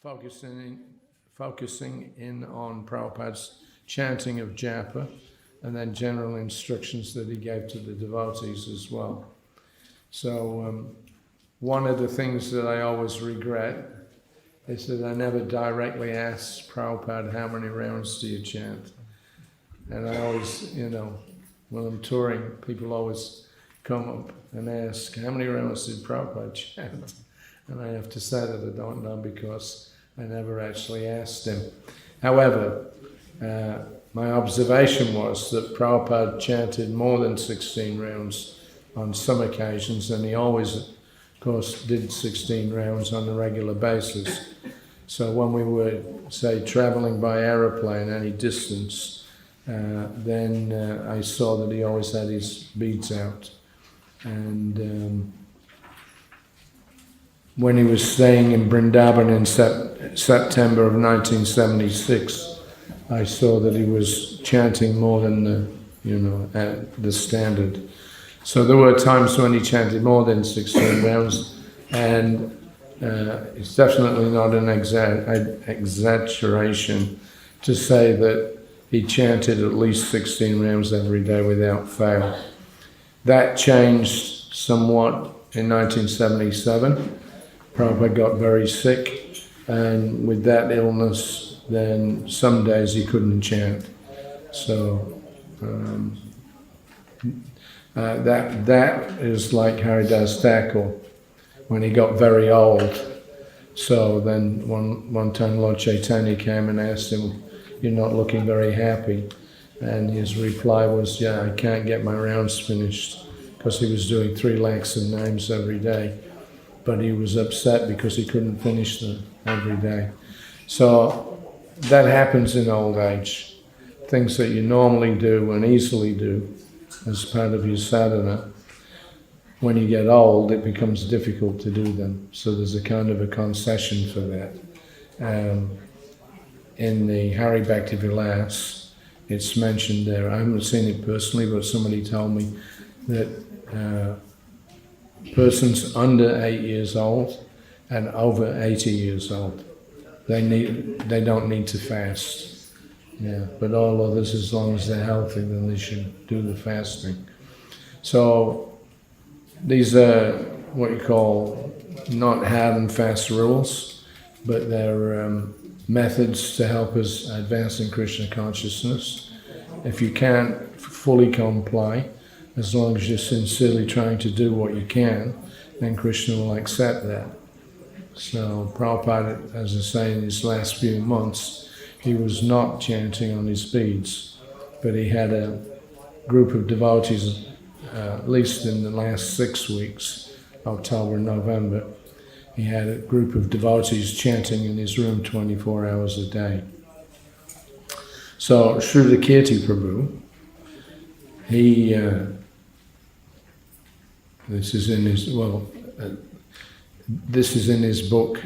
focusing in on Prabhupada's chanting of japa, and then general instructions that he gave to the devotees as well. So one of the things that I always regret is that I never directly asked Prabhupada, how many rounds do you chant? And I always, when I'm touring, people always come up and ask, how many rounds did Prabhupada chant? And I have to say that I don't know because I never actually asked him. However, my observation was that Prabhupada chanted more than 16 rounds on some occasions, and he always, of course, did 16 rounds on a regular basis. So when we were, say, traveling by aeroplane any distance, then I saw that he always had his beads out. And when he was staying in Vrindavan in September of 1976, I saw that he was chanting more than the standard. So there were times when he chanted more than 16 rounds, and it's definitely not an exaggeration to say that he chanted at least 16 rounds every day without fail. That changed somewhat in 1977. Prabhupada got very sick, and with that illness, then some days he couldn't chant. So that is like Haridas Thakur when he got very old. So then one time Lord Chaitanya came and asked him, "You're not looking very happy." And his reply was, "Yeah, I can't get my rounds finished," because he was doing 3 lakhs of names every day. But he was upset because he couldn't finish them every day. So that happens in old age. Things that you normally do and easily do as part of your sadhana, when you get old, it becomes difficult to do them. So there's a kind of a concession for that. In the Hari Bhakti Vilas, it's mentioned there. I haven't seen it personally, but somebody told me that persons under 8 years old and over 80 years old, they don't need to fast. Yeah, but all others, as long as they're healthy, then they should do the fasting. So these are what you call not hard and fast rules, but they're methods to help us advance in Krishna consciousness. If you can't fully comply, as long as you're sincerely trying to do what you can, then Krishna will accept that. So Prabhupada, as I say, in his last few months, he was not chanting on his beads, but he had a group of devotees, at least in the last 6 weeks, October and November, he had a group of devotees chanting in his room 24 hours a day. So Srila Prabhu, he, this is in his book,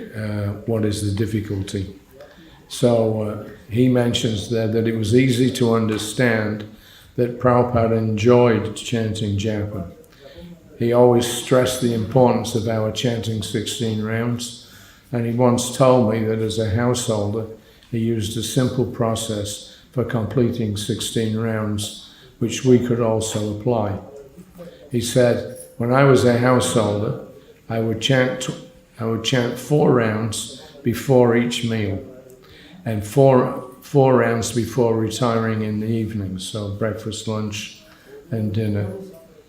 What is the Difficulty? So he mentions there that it was easy to understand that Prabhupada enjoyed chanting japa. He always stressed the importance of our chanting 16 rounds, and he once told me that as a householder, he used a simple process for completing 16 rounds, which we could also apply. He said, when I was a householder, I would chant 4 rounds before each meal, and four rounds before retiring in the evening, so breakfast, lunch, and dinner.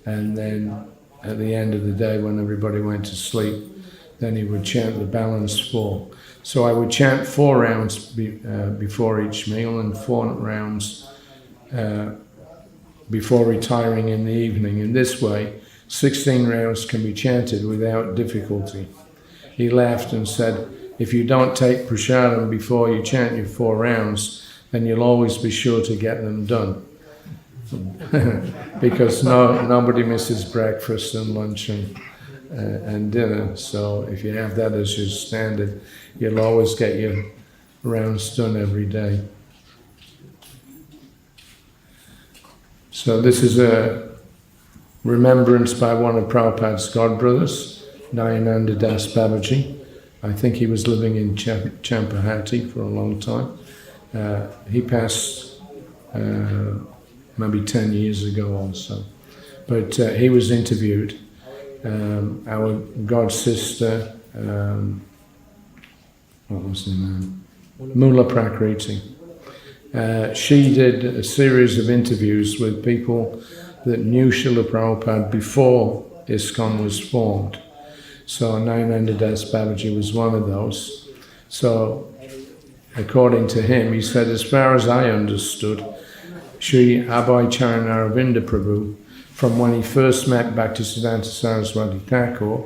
And then at the end of the day, when everybody went to sleep, then he would chant the balance 4. So I would chant 4 rounds before each meal and 4 rounds before retiring in the evening. In this way, 16 rounds can be chanted without difficulty. He laughed and said, if you don't take prasadam before you chant your 4 rounds, then you'll always be sure to get them done. Because nobody misses breakfast and lunch and dinner. So if you have that as your standard, you'll always get your rounds done every day. So this is a remembrance by one of Prabhupada's godbrothers, Nayananda Das Babaji, I think he was living in Champahati for a long time. He passed maybe 10 years ago also. But he was interviewed. Our god sister, what was her name? Mula Prakriti. She did a series of interviews with people that knew Srila Prabhupada before ISKCON was formed. So Nayananda Das Babaji was one of those. So according to him, he said, as far as I understood, Sri Abhay Charan Aravinda Prabhu, from when he first met Bhaktisiddhanta Saraswati Thakur,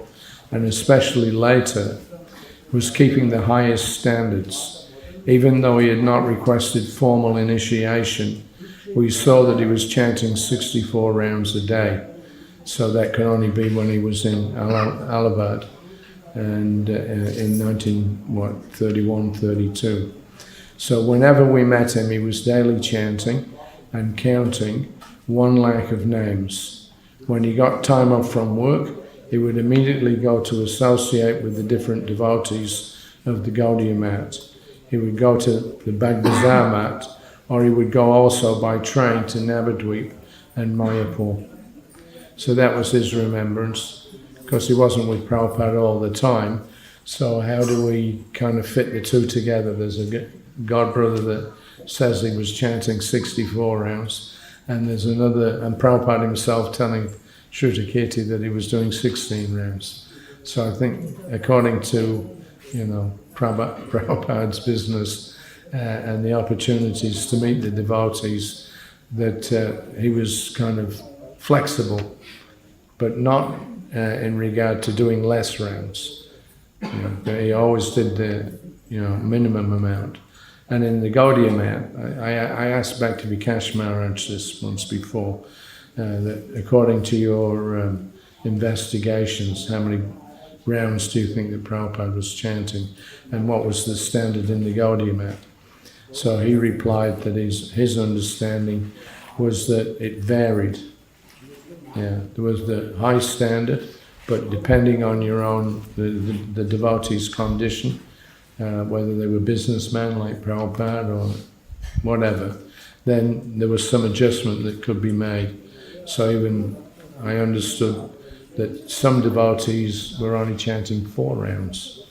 and especially later, was keeping the highest standards. Even though he had not requested formal initiation, we saw that he was chanting 64 rounds a day. So that could only be when he was in Allahabad and in 1931, 32. So whenever we met him, he was daily chanting and counting 1 lakh of names. When he got time off from work, he would immediately go to associate with the different devotees of the Gaudiya mat. He would go to the Bagbazar mat, or he would go also by train to Navadvip and Mayapur. So that was his remembrance, because he wasn't with Prabhupada all the time. So how do we kind of fit the two together? There's a godbrother that says he was chanting 64 rounds, and there's another, and Prabhupada himself telling Shrutakirti that he was doing 16 rounds. So I think according to, Prabhupada's business and the opportunities to meet the devotees, that he was kind of flexible, but not in regard to doing less rounds. He always did the minimum amount. And in the Gaudiya mat, I asked Bhaktivedanta Maharaj this once before, that according to your investigations, how many rounds do you think that Prabhupada was chanting, and what was the standard in the Gaudiya mat? So he replied that his understanding was that it varied. Yeah, there was the high standard, but depending on your own, the devotee's condition, whether they were businessmen like Prabhupada or whatever, then there was some adjustment that could be made. So even I understood that some devotees were only chanting 4 rounds.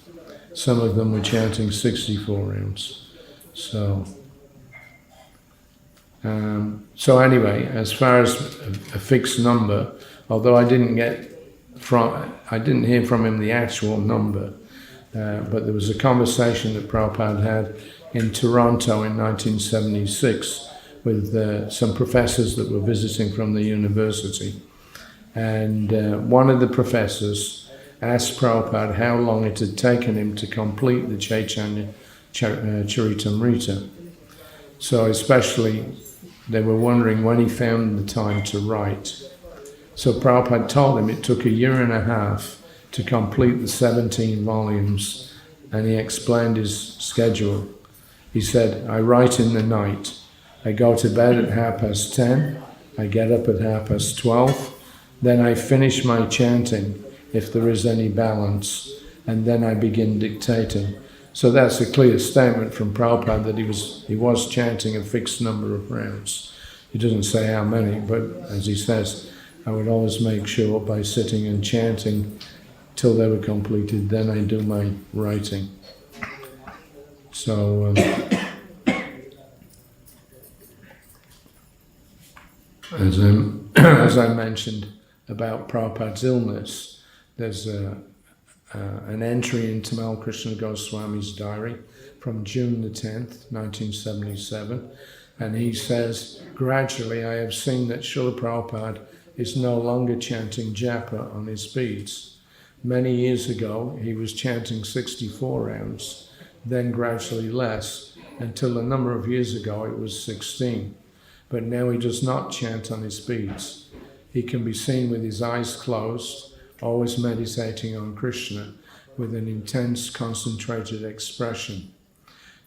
Some of them were chanting 64 rounds. So anyway, as far as a fixed number, although I didn't hear from him the actual number, but there was a conversation that Prabhupada had in Toronto in 1976 with some professors that were visiting from the university. And one of the professors asked Prabhupada how long it had taken him to complete the Chaitanya Charitamrita. So especially they were wondering when he found the time to write. So Prabhupada told him it took 1.5 years to complete the 17 volumes, and he explained his schedule. He said, I write in the night. I go to bed at 10:30, I get up at 12:30, then I finish my chanting, if there is any balance, and then I begin dictating. So that's a clear statement from Prabhupada that he was chanting a fixed number of rounds. He doesn't say how many, but as he says, I would always make sure by sitting and chanting till they were completed, then I do my writing. So as I mentioned about Prabhupada's illness, there's an entry in Tamal Krishna Goswami's diary from June the 10th, 1977, and he says, gradually I have seen that Srila Prabhupada is no longer chanting japa on his beads. Many years ago he was chanting 64 rounds, then gradually less, until a number of years ago it was 16. But now he does not chant on his beads. He can be seen with his eyes closed, always meditating on Krishna with an intense concentrated expression.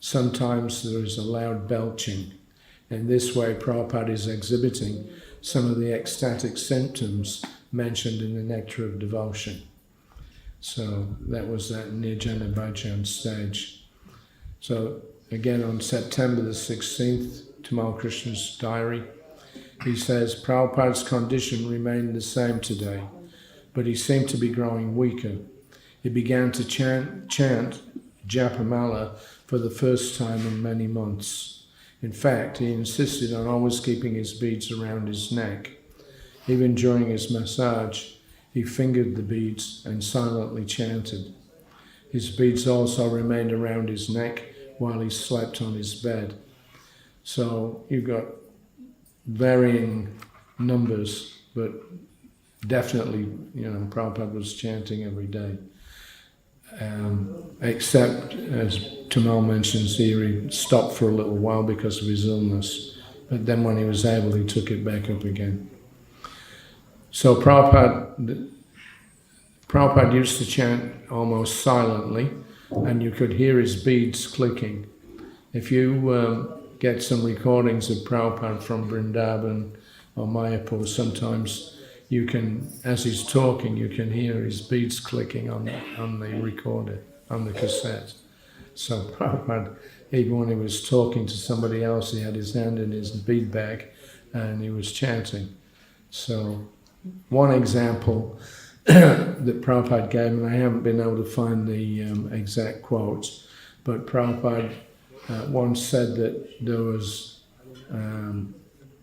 Sometimes there is a loud belching. In this way, Prabhupada is exhibiting some of the ecstatic symptoms mentioned in the Nectar of Devotion. So that was that Nirjana Bhajan stage. So again on September the 16th, Tamal Krishna's diary, he says, Prabhupada's condition remained the same today, but he seemed to be growing weaker. He began to chant Japamala for the first time in many months. In fact, he insisted on always keeping his beads around his neck. Even during his massage, he fingered the beads and silently chanted. His beads also remained around his neck while he slept on his bed. So you've got varying numbers, but definitely, Prabhupada was chanting every day. Except, as Tamal mentions here, he stopped for a little while because of his illness. But then when he was able, he took it back up again. So Prabhupada used to chant almost silently, and you could hear his beads clicking. If you get some recordings of Prabhupada from Vrindavan or Mayapur, sometimes you can, as he's talking, you can hear his beads clicking on the recorder, on the cassette. So Prabhupada, even when he was talking to somebody else, he had his hand in his bead bag and he was chanting. So one example that Prabhupada gave, and I haven't been able to find the exact quotes, but Prabhupada once said that there was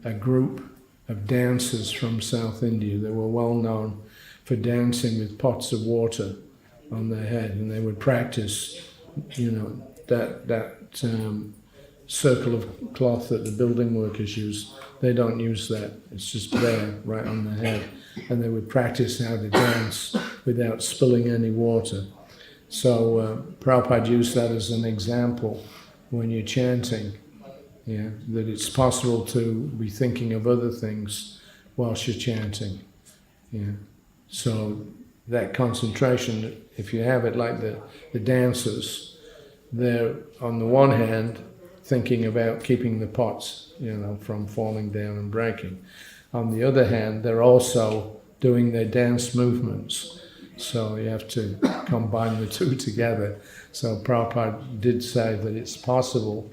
a group of dancers from South India. They were well known for dancing with pots of water on their head, and they would practice, that circle of cloth that the building workers use. They don't use that. It's just there, right on the head. And they would practice how to dance without spilling any water. So Prabhupada used that as an example when you're chanting, that it's possible to be thinking of other things whilst you're chanting. So that concentration, if you have it like the dancers, they're on the one hand thinking about keeping the pots, from falling down and breaking. On the other hand, they're also doing their dance movements. So you have to combine the two together. So Prabhupada did say that it's possible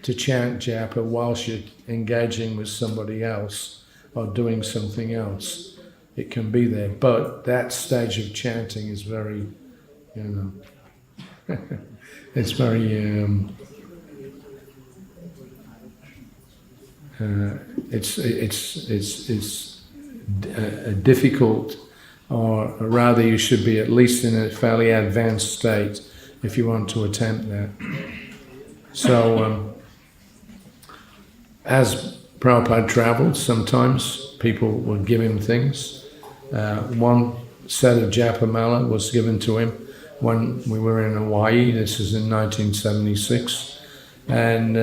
to chant japa whilst you're engaging with somebody else or doing something else. It can be there, but that stage of chanting is very, it's very, it's difficult, or rather you should be at least in a fairly advanced state if you want to attempt that. So as Prabhupada travelled, sometimes people would give him things. One set of Japamala was given to him when we were in Hawaii. This is in 1976. And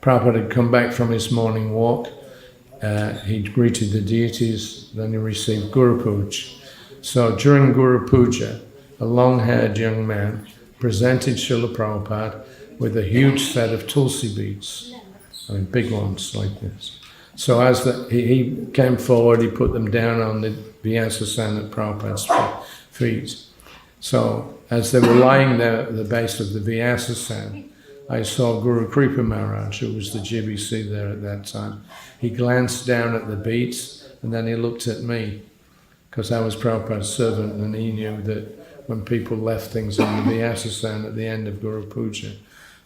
Prabhupada had come back from his morning walk. He greeted the deities, then he received Guru Puja. So during Guru Puja, a long-haired young man presented Srila Prabhupada with a huge set of tulsi beads, big ones like this. So as he came forward, he put them down on the Vyasasana at Prabhupada's feet. So as they were lying there at the base of the Vyasasana, I saw Guru Kripa Maharaj, who was the GBC there at that time. He glanced down at the beads and then he looked at me, because I was Prabhupada's servant, and he knew that when people left things on the Vyasasana at the end of Guru Puja,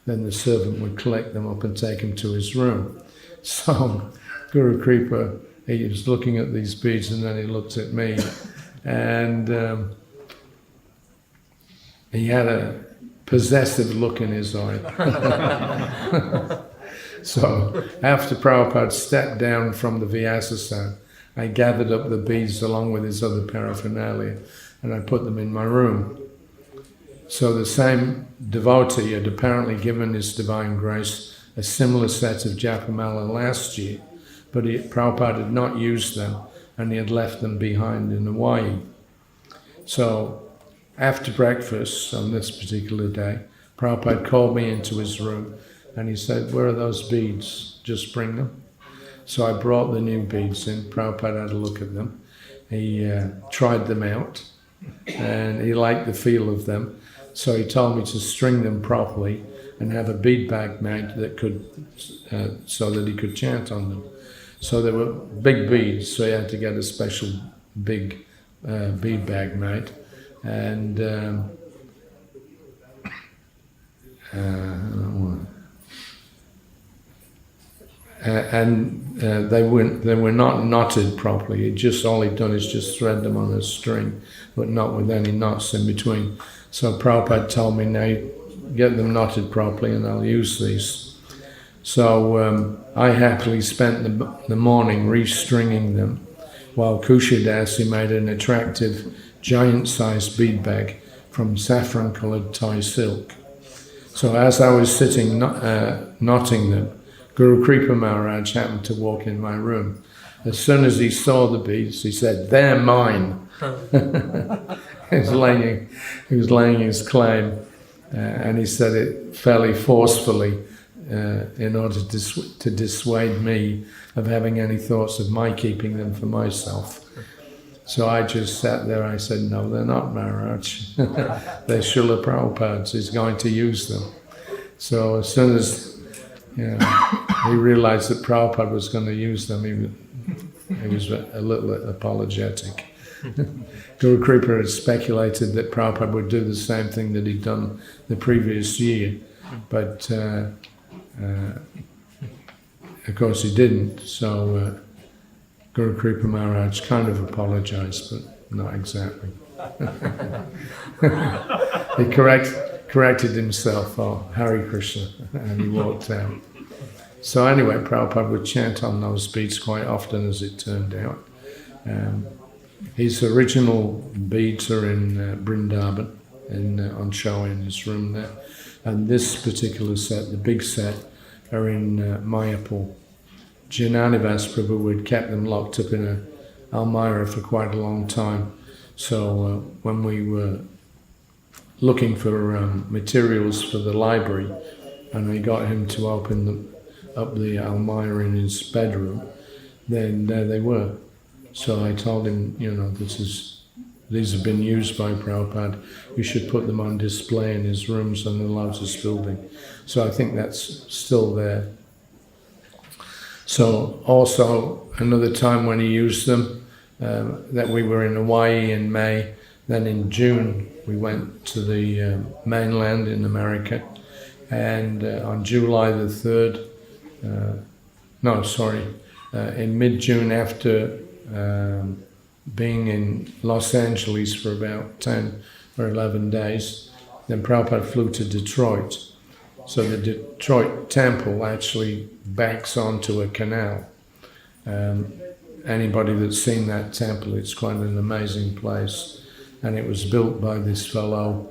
then the servant would collect them up and take them to his room. So Guru Kripa, he was looking at these beads and then he looked at me, and he had a possessive look in his eye. So after Prabhupada stepped down from the Vyasasana, I gathered up the beads along with his other paraphernalia and I put them in my room. So the same devotee had apparently given His Divine Grace a similar set of Japamala last year, but Prabhupada had not used them and he had left them behind in Hawaii. So after breakfast on this particular day, Prabhupada called me into his room and he said, "Where are those beads? Just bring them." So I brought the new beads in. Prabhupada had a look at them. He tried them out and he liked the feel of them. So he told me to string them properly and have a bead bag made that could, so that he could chant on them. So they were big beads, so he had to get a special big bead bag made. And they were not knotted properly. It just, all he'd done is just thread them on a string, but not with any knots in between. So Prabhupada told me, now get them knotted properly and I'll use these. So I happily spent the morning restringing them, while Kushadasi made an attractive giant-sized bead bag from saffron-coloured Thai silk. So as I was sitting knotting them, Guru Kripa Maharaj happened to walk in my room. As soon as he saw the beads, he said, "They're mine." he was laying his claim, and he said it fairly forcefully in order to dissuade me of having any thoughts of my keeping them for myself. So I just sat there. I said, "No, they're not, Maharaj. They're Srila Prabhupada's. He's going to use them." So as soon as he realized that Prabhupada was going to use them, he was a little apologetic. Guru Kripa had speculated that Prabhupada would do the same thing that he'd done the previous year, but of course he didn't. So Guru Kripa Maharaj kind of apologized, but not exactly. He corrected himself, "Oh, Hare Krishna," and he walked out. So anyway, Prabhupada would chant on those beads quite often, as it turned out. His original beads are in Vrindavan, on show in his room there. And this particular set, the big set, are in Mayapur. Jananivas Prabhu had kept them locked up in a Almira for quite a long time. So when we were looking for materials for the library, and I got him to open up the Almira in his bedroom, then there they were. So I told him, these have been used by Prabhupada. You should put them on display in his rooms on the Lotus building. So I think that's still there. So also another time when he used them, that we were in Hawaii in May. Then in June we went to the mainland in America, and on July the 3rd, in mid-June, after being in Los Angeles for about 10 or 11 days, then Prabhupada flew to Detroit. So the Detroit temple actually backs onto a canal. Anybody that's seen that temple, it's quite an amazing place. And it was built by this fellow,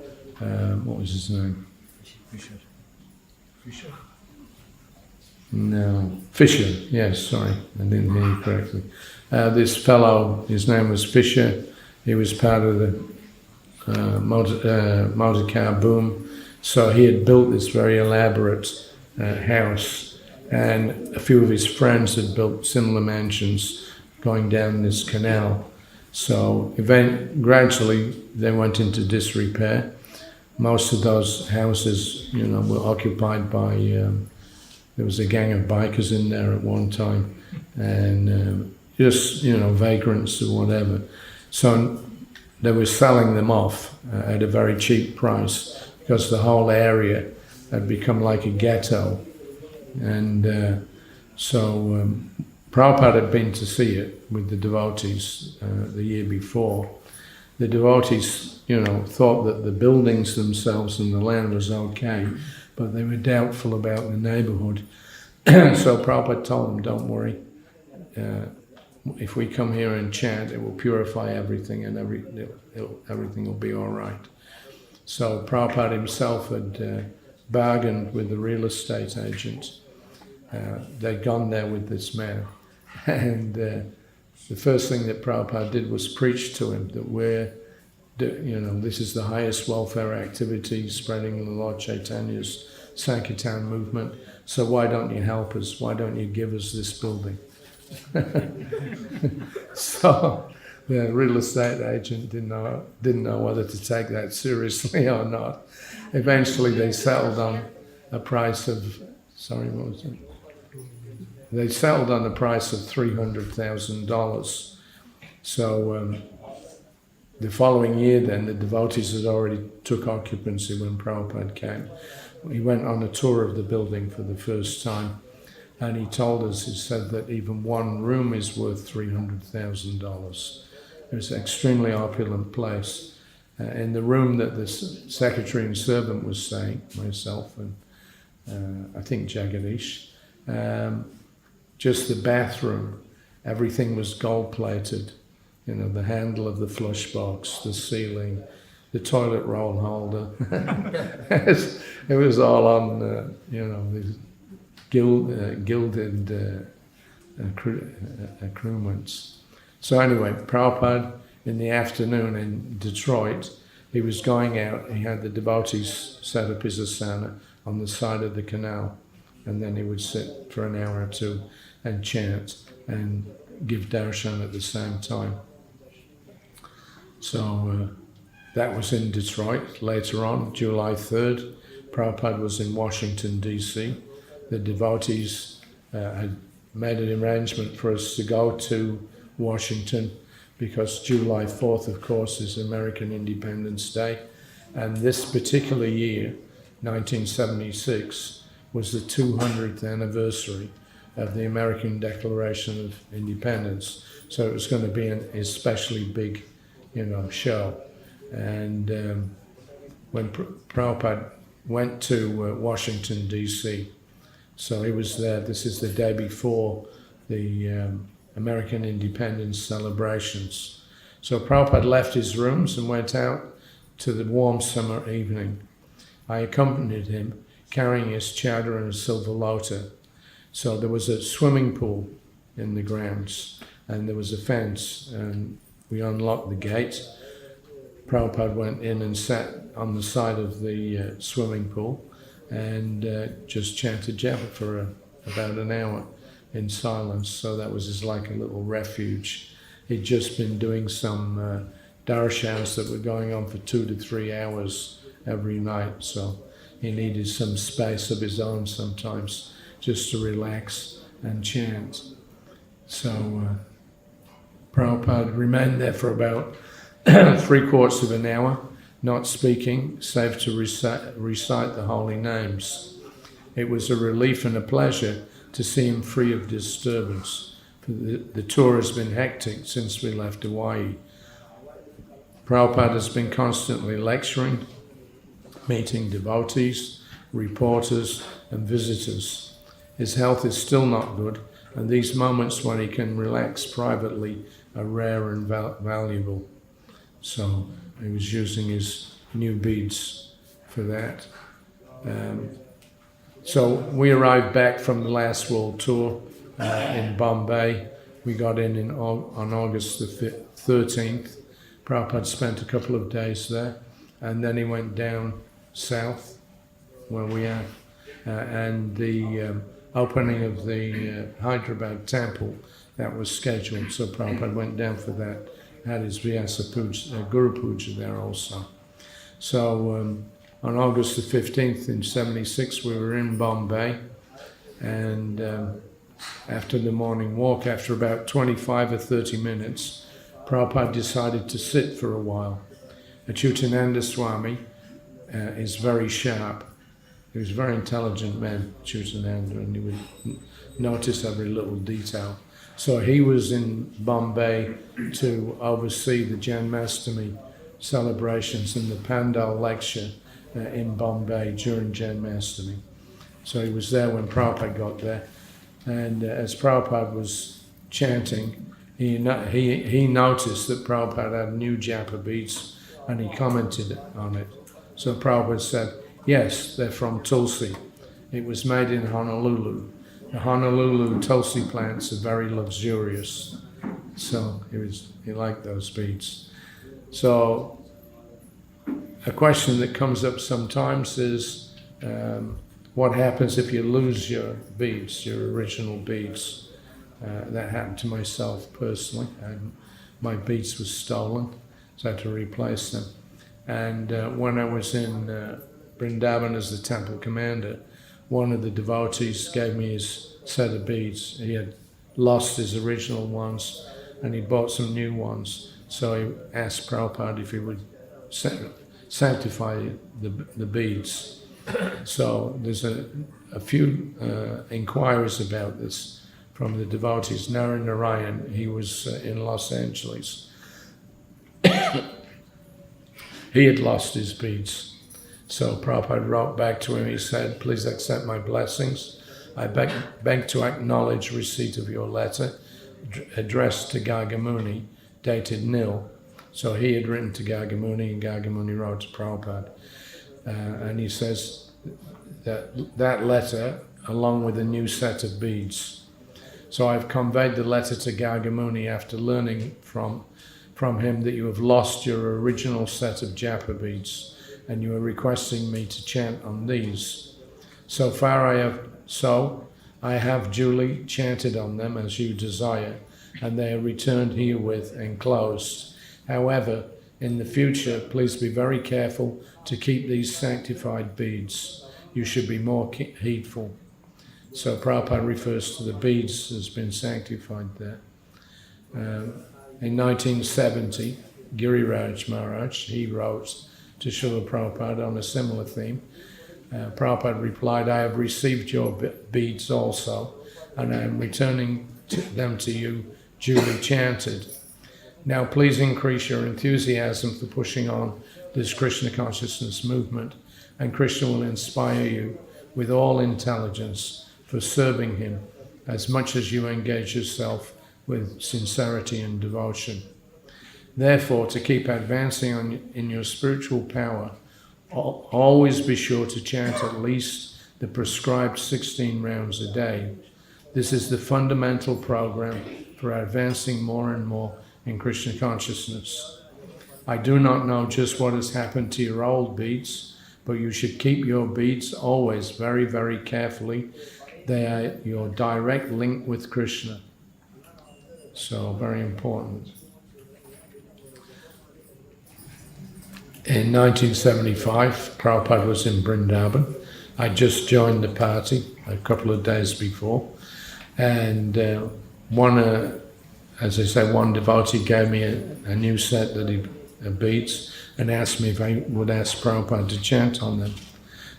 what was his name? Fisher, yes, sorry, I didn't hear you correctly. This fellow, his name was Fisher. He was part of the motor car boom. So he had built this very elaborate house, and a few of his friends had built similar mansions going down this canal. So gradually they went into disrepair. Most of those houses, were occupied by, there was a gang of bikers in there at one time, and just, vagrants or whatever. So they were selling them off at a very cheap price, because the whole area had become like a ghetto. And so Prabhupada had been to see it with the devotees the year before. The devotees, thought that the buildings themselves and the land was okay, but they were doubtful about the neighborhood. So Prabhupada told them, "Don't worry. If we come here and chant, it will purify everything, and everything will be all right." So Prabhupada himself had bargained with the real estate agent. They'd gone there with this man, and the first thing that Prabhupada did was preach to him that this is the highest welfare activity spreading the Lord Chaitanya's Sankirtan movement. So why don't you help us? Why don't you give us this building? So the real estate agent didn't know whether to take that seriously or not. Eventually they settled on a price of, sorry, what was it? They settled on the price of $300,000. So the following year then, the devotees had already took occupancy when Prabhupada came. He went on a tour of the building for the first time, and he told us, he said that even one room is worth $300,000. It was an extremely opulent place. In the room that the secretary and servant was staying, myself and I think Jagadish, just the bathroom, everything was gold-plated. You know, the handle of the flush box, the ceiling, the toilet roll holder. It was all on, these gilded accoutrements. So anyway, Prabhupada, in the afternoon in Detroit, he was going out, he had the devotees set up his asana on the side of the canal, and then he would sit for an hour or two and chant and give darshan at the same time. So that was in Detroit. Later on, July 3rd, Prabhupada was in Washington, D.C. The devotees had made an arrangement for us to go to Washington because July 4th, of course, is American Independence Day. And this particular year, 1976, was the 200th anniversary of the American Declaration of Independence. So it was going to be an especially big, show. And when Prabhupada went to Washington, D.C., so he was there, this is the day before the American independence celebrations. So Prabhupada left his rooms and went out to the warm summer evening. I accompanied him, carrying his chadar and a silver lota. So there was a swimming pool in the grounds, and there was a fence, and we unlocked the gate. Prabhupada went in and sat on the side of the swimming pool and just chanted japa for about an hour in silence. So that was like a little refuge. He'd just been doing some darshans that were going on for 2 to 3 hours every night, so he needed some space of his own sometimes just to relax and chant. So Prabhupada remained there for about 3/4 of an hour, not speaking, save to recite the holy names. It was a relief and a pleasure to see him free of disturbance. The tour has been hectic since we left Hawaii. Prabhupada has been constantly lecturing, meeting devotees, reporters, and visitors. His health is still not good, and these moments when he can relax privately are rare and valuable. So he was using his new beads for that. So we arrived back from the last world tour in Bombay. We got in on August the 13th. Prabhupada spent a couple of days there, and then he went down south where we are, and the opening of the Hyderabad temple, that was scheduled, so Prabhupada went down for that, had his Vyasa Puja, Guru Puja there also. So on August the 15th in 76 we were in Bombay, and after the morning walk, after about 25 or 30 minutes, Prabhupada decided to sit for a while. Achyutananda Swami is very sharp. He was a very intelligent man, Achyutananda, and he would notice every little detail. So he was in Bombay to oversee the Janmashtami celebrations and the Pandal lecture in Bombay during Janmashtami. So he was there when Prabhupada got there. And as Prabhupada was chanting, he noticed that Prabhupada had new japa beads, and he commented on it. So Prabhupada said, yes, they're from Tulsi. It was made in Honolulu. The Honolulu Tulsi plants are very luxurious. So he liked those beads. So a question that comes up sometimes is, what happens if you lose your beads, your original beads? That happened to myself personally. my beads were stolen, so I had to replace them. And when I was in Vrindavan as the temple commander, one of the devotees gave me his set of beads. He had lost his original ones and he bought some new ones. So he asked Prabhupada if he would sanctify the beads. So there's a few inquiries about this from the devotees. Narayan, he was in Los Angeles. He had lost his beads. So Prabhupada wrote back to him, he said, please accept my blessings. I beg to acknowledge receipt of your letter addressed to Gargamuni, dated nil. So he had written to Gargamuni and Gargamuni wrote to Prabhupada. And he says that letter along with a new set of beads. So I've conveyed the letter to Gargamuni after learning from him that you have lost your original set of japa beads and you are requesting me to chant on these. So far I have duly chanted on them as you desire, and they are returned herewith enclosed. However, in the future, please be very careful to keep these sanctified beads. You should be more heedful. So Prabhupada refers to the beads as being sanctified there. In 1970, Giriraj Maharaj, he wrote to Srila Prabhupada on a similar theme. Prabhupada replied, I have received your beads also, and I am returning them to you duly chanted. Now please increase your enthusiasm for pushing on this Krishna Consciousness movement, and Krishna will inspire you with all intelligence for serving him as much as you engage yourself with sincerity and devotion. Therefore, to keep advancing in your spiritual power, always be sure to chant at least the prescribed 16 rounds a day. This is the fundamental program for advancing more and more in Krishna consciousness. I do not know just what has happened to your old beads, but you should keep your beads always very, very carefully. They are your direct link with Krishna. So, very important. In 1975, Prabhupada was in Vrindavan. I just joined the party a couple of days before, and one devotee gave me a new set of beads and asked me if I would ask Prabhupada to chant on them.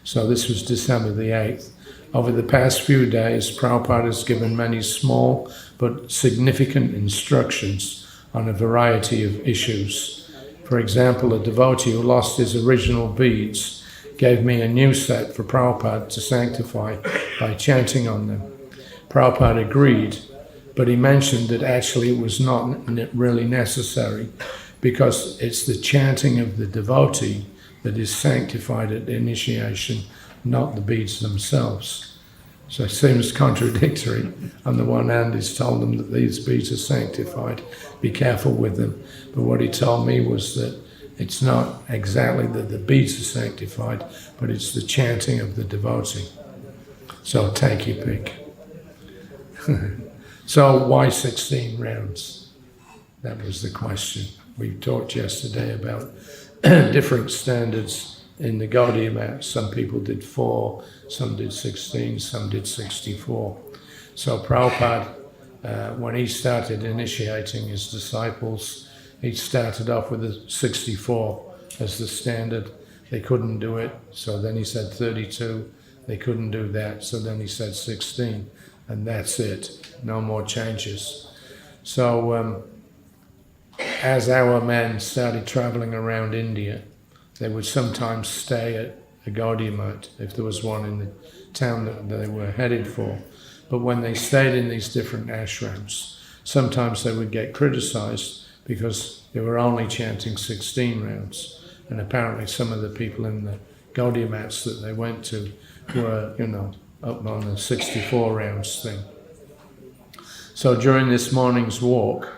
So this was December the 8th. Over the past few days, Prabhupada has given many small but significant instructions on a variety of issues. For example, a devotee who lost his original beads gave me a new set for Prabhupada to sanctify by chanting on them. Prabhupada agreed, but he mentioned that actually it was not really necessary because it's the chanting of the devotee that is sanctified at initiation, not the beads themselves. So it seems contradictory. On the one hand, he's told them that these beads are sanctified, be careful with them. But what he told me was that it's not exactly that the beads are sanctified, but it's the chanting of the devotee. So take your pick. So why 16 rounds? That was the question. We talked yesterday about different standards in the Gaudiya Math. Some people did 4, some did 16, some did 64. So Prabhupada, when he started initiating his disciples, he started off with a 64 as the standard. They couldn't do it, so then he said 32. They couldn't do that, so then he said 16. And that's it, no more changes. So as our men started traveling around India, they would sometimes stay at a Gaudiya Math if there was one in the town that they were headed for. But when they stayed in these different ashrams, sometimes they would get criticized because they were only chanting 16 rounds. And apparently some of the people in the Gaudiya Maths that they went to were, up on the 64 rounds thing. So during this morning's walk,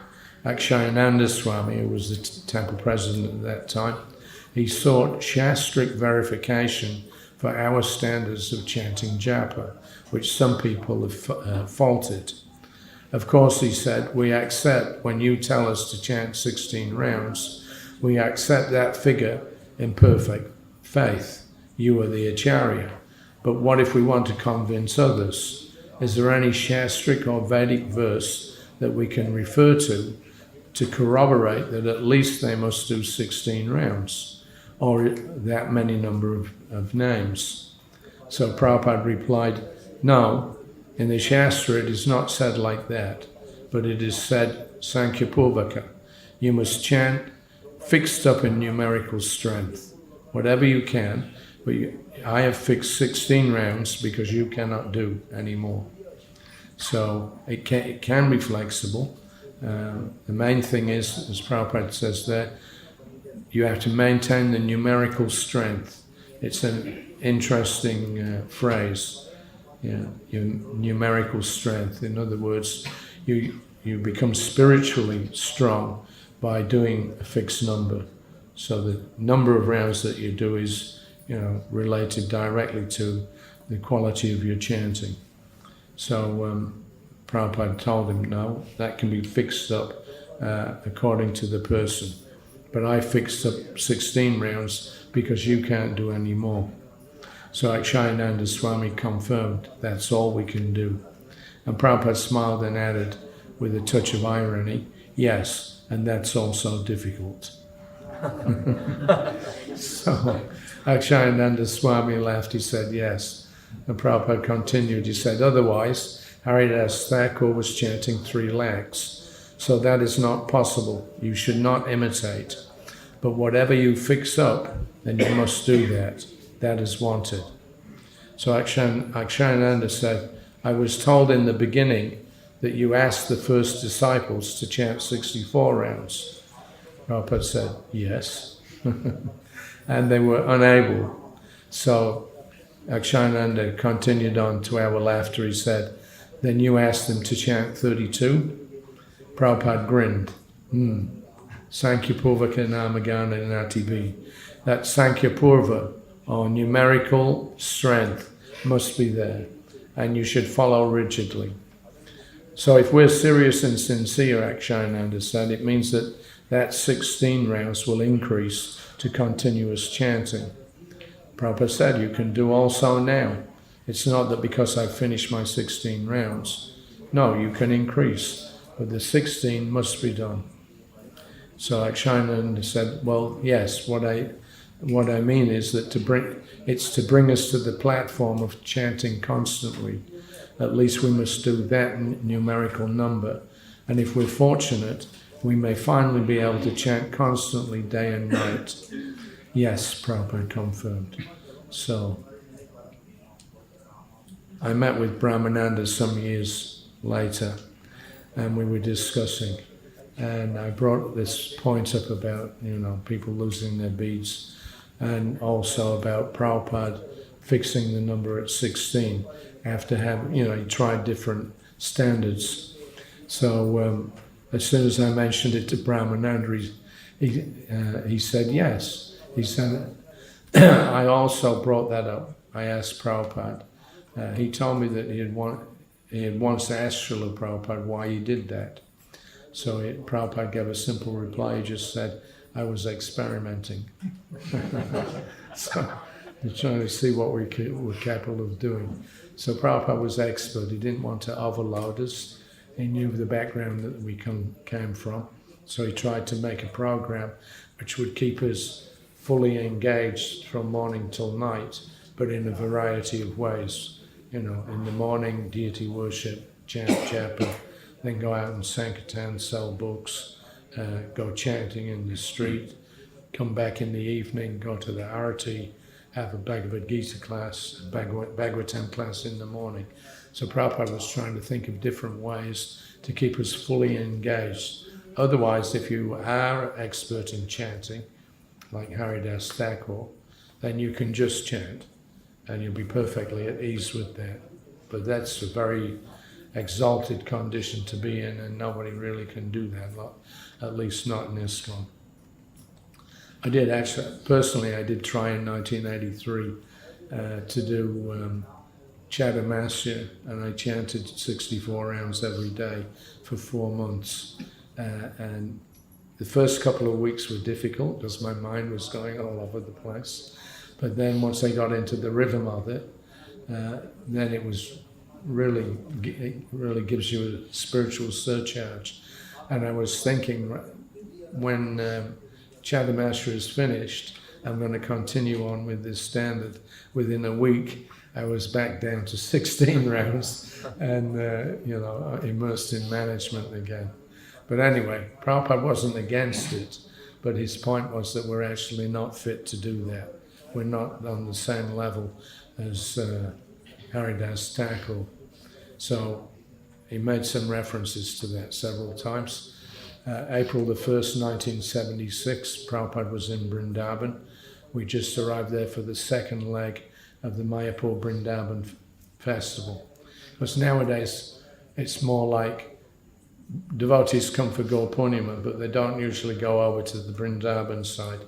Akshayananda Swami, who was the temple president at that time, he sought shastric verification for our standards of chanting japa, which some people have faulted. Of course, he said, we accept, when you tell us to chant 16 rounds, we accept that figure in perfect faith. You are the Acharya. But what if we want to convince others? Is there any Shastric or Vedic verse that we can refer to corroborate that at least they must do 16 rounds, or that many number of names? So Prabhupada replied, no, in the Shastra it is not said like that, but it is said Sankhya-purvaka. You must chant fixed up in numerical strength, whatever you can, but I have fixed 16 rounds because you cannot do any more. So it can be flexible. The main thing is, as Prabhupada says there, you have to maintain the numerical strength. It's an interesting phrase, your numerical strength. In other words, you become spiritually strong by doing a fixed number. So the number of rounds that you do is, related directly to the quality of your chanting. So Prabhupada told him, no, that can be fixed up according to the person. But I fixed up 16 rounds because you can't do any more. So Akshayananda Swami confirmed, that's all we can do. And Prabhupada smiled and added, with a touch of irony, yes, and that's also difficult. So Akshayananda Swami laughed, he said, yes. And Prabhupada continued, he said, otherwise, Haridas Thakur was chanting 3 lakhs. So that is not possible. You should not imitate. But whatever you fix up, then you must do that. That is wanted. So Akshayananda said, I was told in the beginning that you asked the first disciples to chant 64 rounds. Prabhupada said, yes. And they were unable. So Akshayananda continued on to our laughter. He said, then you asked them to chant 32? Prabhupada grinned. Sankhya-purvaka namagana natibi. That Sankhya-purva, or numerical strength, must be there. And you should follow rigidly. So if we're serious and sincere, Akshayananda said, it means that 16 rounds will increase to continuous chanting. Prabhupada said, you can do also now. It's not that because I've finished my 16 rounds. No, you can increase, but the 16 must be done. So Akshayananda said, well, yes, what I mean is that to bring us to the platform of chanting constantly. At least we must do that numerical number. And if we're fortunate, we may finally be able to chant constantly day and night. Yes, Prabhupada confirmed. So I met with Brahmananda some years later, and we were discussing, and I brought this point up about, people losing their beads, and also about Prabhupada fixing the number at 16 after having, he tried different standards. So as soon as I mentioned it to Brahmananda, he said yes. He said, I also brought that up. I asked Prabhupada. He told me that he had once asked Srila Prabhupada why he did that. So Prabhupada gave a simple reply. He just said, I was experimenting. So we're trying to see what we're capable of doing. So Prabhupada was expert. He didn't want to overload us. He knew the background that we came from. So he tried to make a program which would keep us fully engaged from morning till night, but in a variety of ways. In the morning, deity worship, chant, japa, then go out and sankirtan, sell books, go chanting in the street, come back in the evening, go to the arati, have a Bhagavad Gita class, a Bhagavatam class in the morning. So Prabhupada was trying to think of different ways to keep us fully engaged. Otherwise, if you are expert in chanting, like Haridas Thakur, then you can just chant and you'll be perfectly at ease with that. But that's a very exalted condition to be in, and nobody really can do that, at least not in ISKCON. I did actually, personally, I did try in 1983 to do Chadamasya, and I chanted 64 rounds every day for 4 months. And the first couple of weeks were difficult because my mind was going all over the place. But then once I got into the rhythm of it, then it was it really gives you a spiritual surcharge. And I was thinking, when Chadamasya is finished, I'm going to continue on with this standard. Within a week, I was back down to 16 rounds and, immersed in management again. But anyway, Prabhupada wasn't against it, but his point was that we're actually not fit to do that. We're not on the same level as Haridas Thakur. So he made some references to that several times. April the 1st, 1976, Prabhupada was in Vrindavan. We just arrived there for the second leg of the Mayapur Vrindavan festival. Because nowadays it's more like devotees come for Gaur Purnima, but they don't usually go over to the Vrindavan side.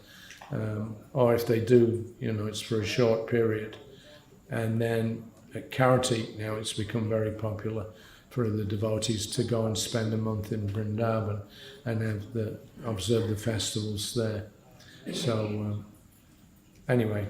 Or if they do, it's for a short period. And then at Kartik now it's become very popular for the devotees to go and spend a month in Vrindavan and observe the festivals there. So anyway,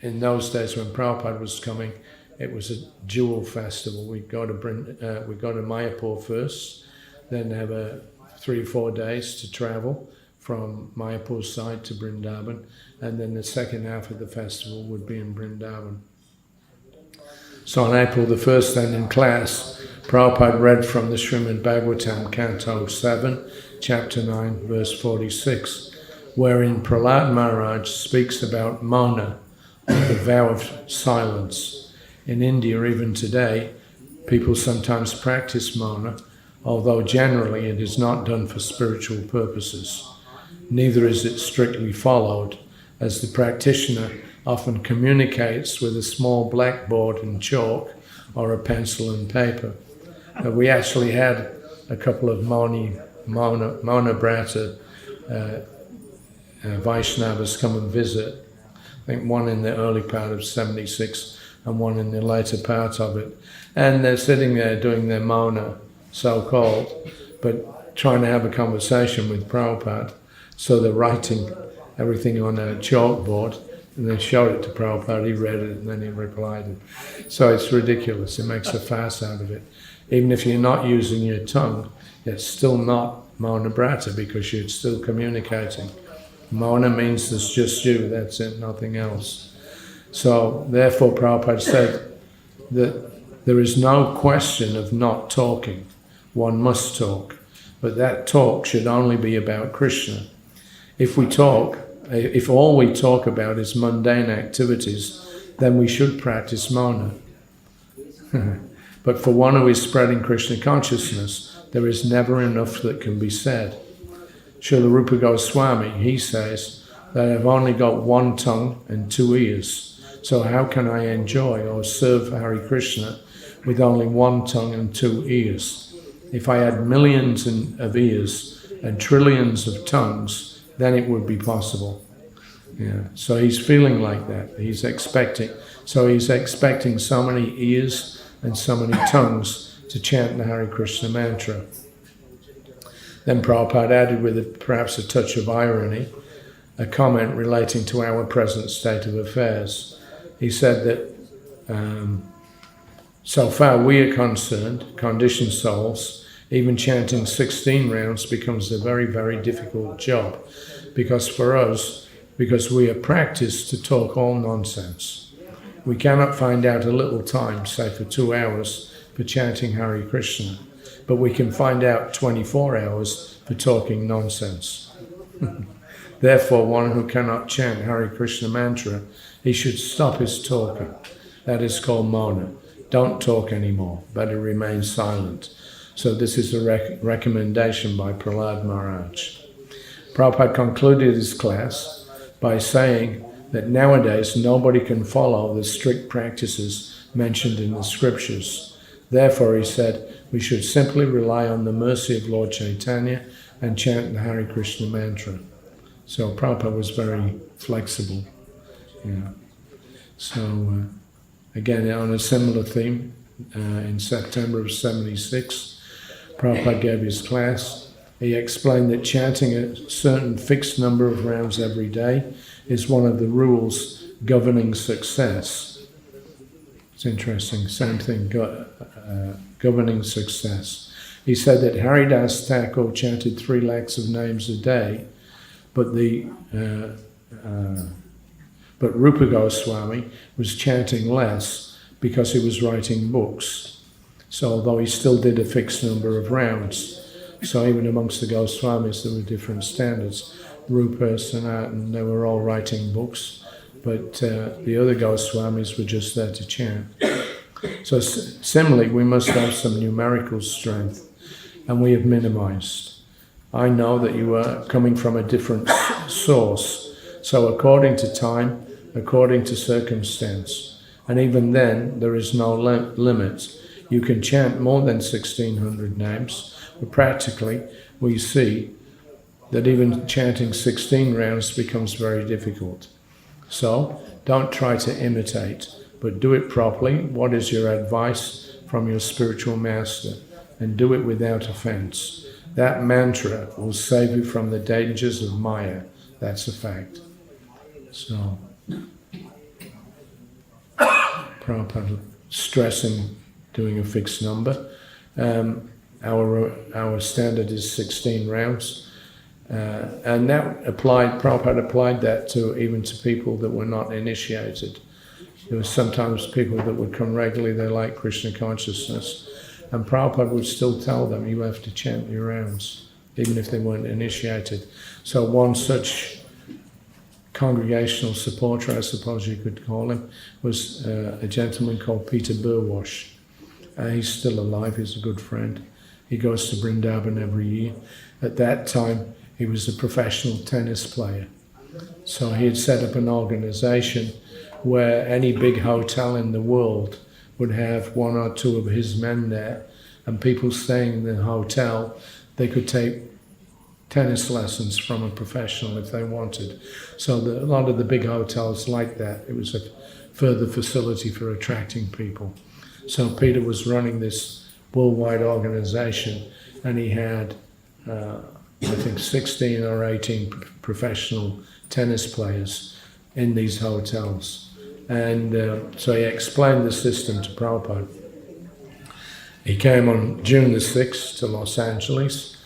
in those days when Prabhupada was coming, it was a dual festival. We'd go to Mayapur first, then have 3 or 4 days to travel from Mayapur side to Vrindavan, and then the second half of the festival would be in Vrindavan. So on April the 1st, then in class, Prabhupada read from the Srimad Bhagavatam, Canto 7, Chapter 9, verse 46, wherein Prahlad Maharaj speaks about Mauna, the vow of silence. In India, even today, people sometimes practice Mauna, although generally it is not done for spiritual purposes. Neither is it strictly followed, as the practitioner often communicates with a small blackboard and chalk or a pencil and paper. We actually had a couple of Mauna Brata Vaishnavas come and visit. I think one in the early part of 76 and one in the later part of it. And they're sitting there doing their Mauna, so-called, but trying to have a conversation with Prabhupada. So they're writing everything on a chalkboard, and they showed it to Prabhupada, he read it, and then he replied it. So it's ridiculous, it makes a farce out of it. Even if you're not using your tongue, it's still not Mauna Brata, because you're still communicating. Mauna means there's just you, that's it, nothing else. So therefore Prabhupada said that there is no question of not talking. One must talk, but that talk should only be about Krishna. If all we talk about is mundane activities, then we should practice Mauna. But for one who is spreading Krishna consciousness, there is never enough that can be said. Srila Rupa Goswami, he says that I've only got 1 tongue and 2 ears. So how can I enjoy or serve Hare Krishna with only 1 tongue and 2 ears? If I had millions of ears and trillions of tongues, then it would be possible. Yeah. So he's feeling like that. He's expecting so many ears and so many tongues to chant the Hare Krishna mantra. Then Prabhupada added, with perhaps a touch of irony, a comment relating to our present state of affairs. He said that so far we are concerned, conditioned souls, even chanting 16 rounds becomes a very, very difficult job, because we are practiced to talk all nonsense. We cannot find out a little time, say for 2 hours, for chanting Hare Krishna, but we can find out 24 hours for talking nonsense. Therefore, one who cannot chant Hare Krishna mantra, he should stop his talking. That is called Mauna. Don't talk anymore, better remain silent. So this is a recommendation by Prahlad Maharaj. Prabhupada concluded his class by saying that nowadays nobody can follow the strict practices mentioned in the scriptures. Therefore, he said, we should simply rely on the mercy of Lord Chaitanya and chant the Hare Krishna mantra. So Prabhupada was very flexible. Yeah. So again on a similar theme, in September of '76, Prabhupada gave his class. He explained that chanting a certain fixed number of rounds every day is one of the rules governing success. It's interesting, same thing, governing success. He said that Haridas Thakur chanted 3 lakhs of names a day, but Rupa Goswami was chanting less because he was writing books. So although he still did a fixed number of rounds, so even amongst the Goswamis there were different standards. Rupa, Sanatan, they were all writing books, but the other Goswamis were just there to chant. So similarly, we must have some numerical strength, and we have minimized. I know that you are coming from a different source, so according to time, according to circumstance, and even then there is no limit. You can chant more than 1,600 names, but practically we see that even chanting 16 rounds becomes very difficult. So don't try to imitate, but do it properly. What is your advice from your spiritual master? And do it without offense. That mantra will save you from the dangers of Maya. That's a fact. So, Prabhupada stressing doing a fixed number. Our standard is 16 rounds. And that Prabhupada applied that even to people that were not initiated. There were sometimes people that would come regularly, they like Krishna Consciousness, and Prabhupada would still tell them, you have to chant your rounds, even if they weren't initiated. So one such congregational supporter, I suppose you could call him, was a gentleman called Peter Burwash. He's still alive, he's a good friend. He goes to Vrindavan every year. At that time, he was a professional tennis player. So he had set up an organization where any big hotel in the world would have 1 or 2 of his men there, and people staying in the hotel, they could take tennis lessons from a professional if they wanted. So a lot of the big hotels like that. It was a further facility for attracting people. So Peter was running this worldwide organization, and he had, I think, 16 or 18 professional tennis players in these hotels. And so he explained the system to Prabhupada. He came on June the 6th to Los Angeles,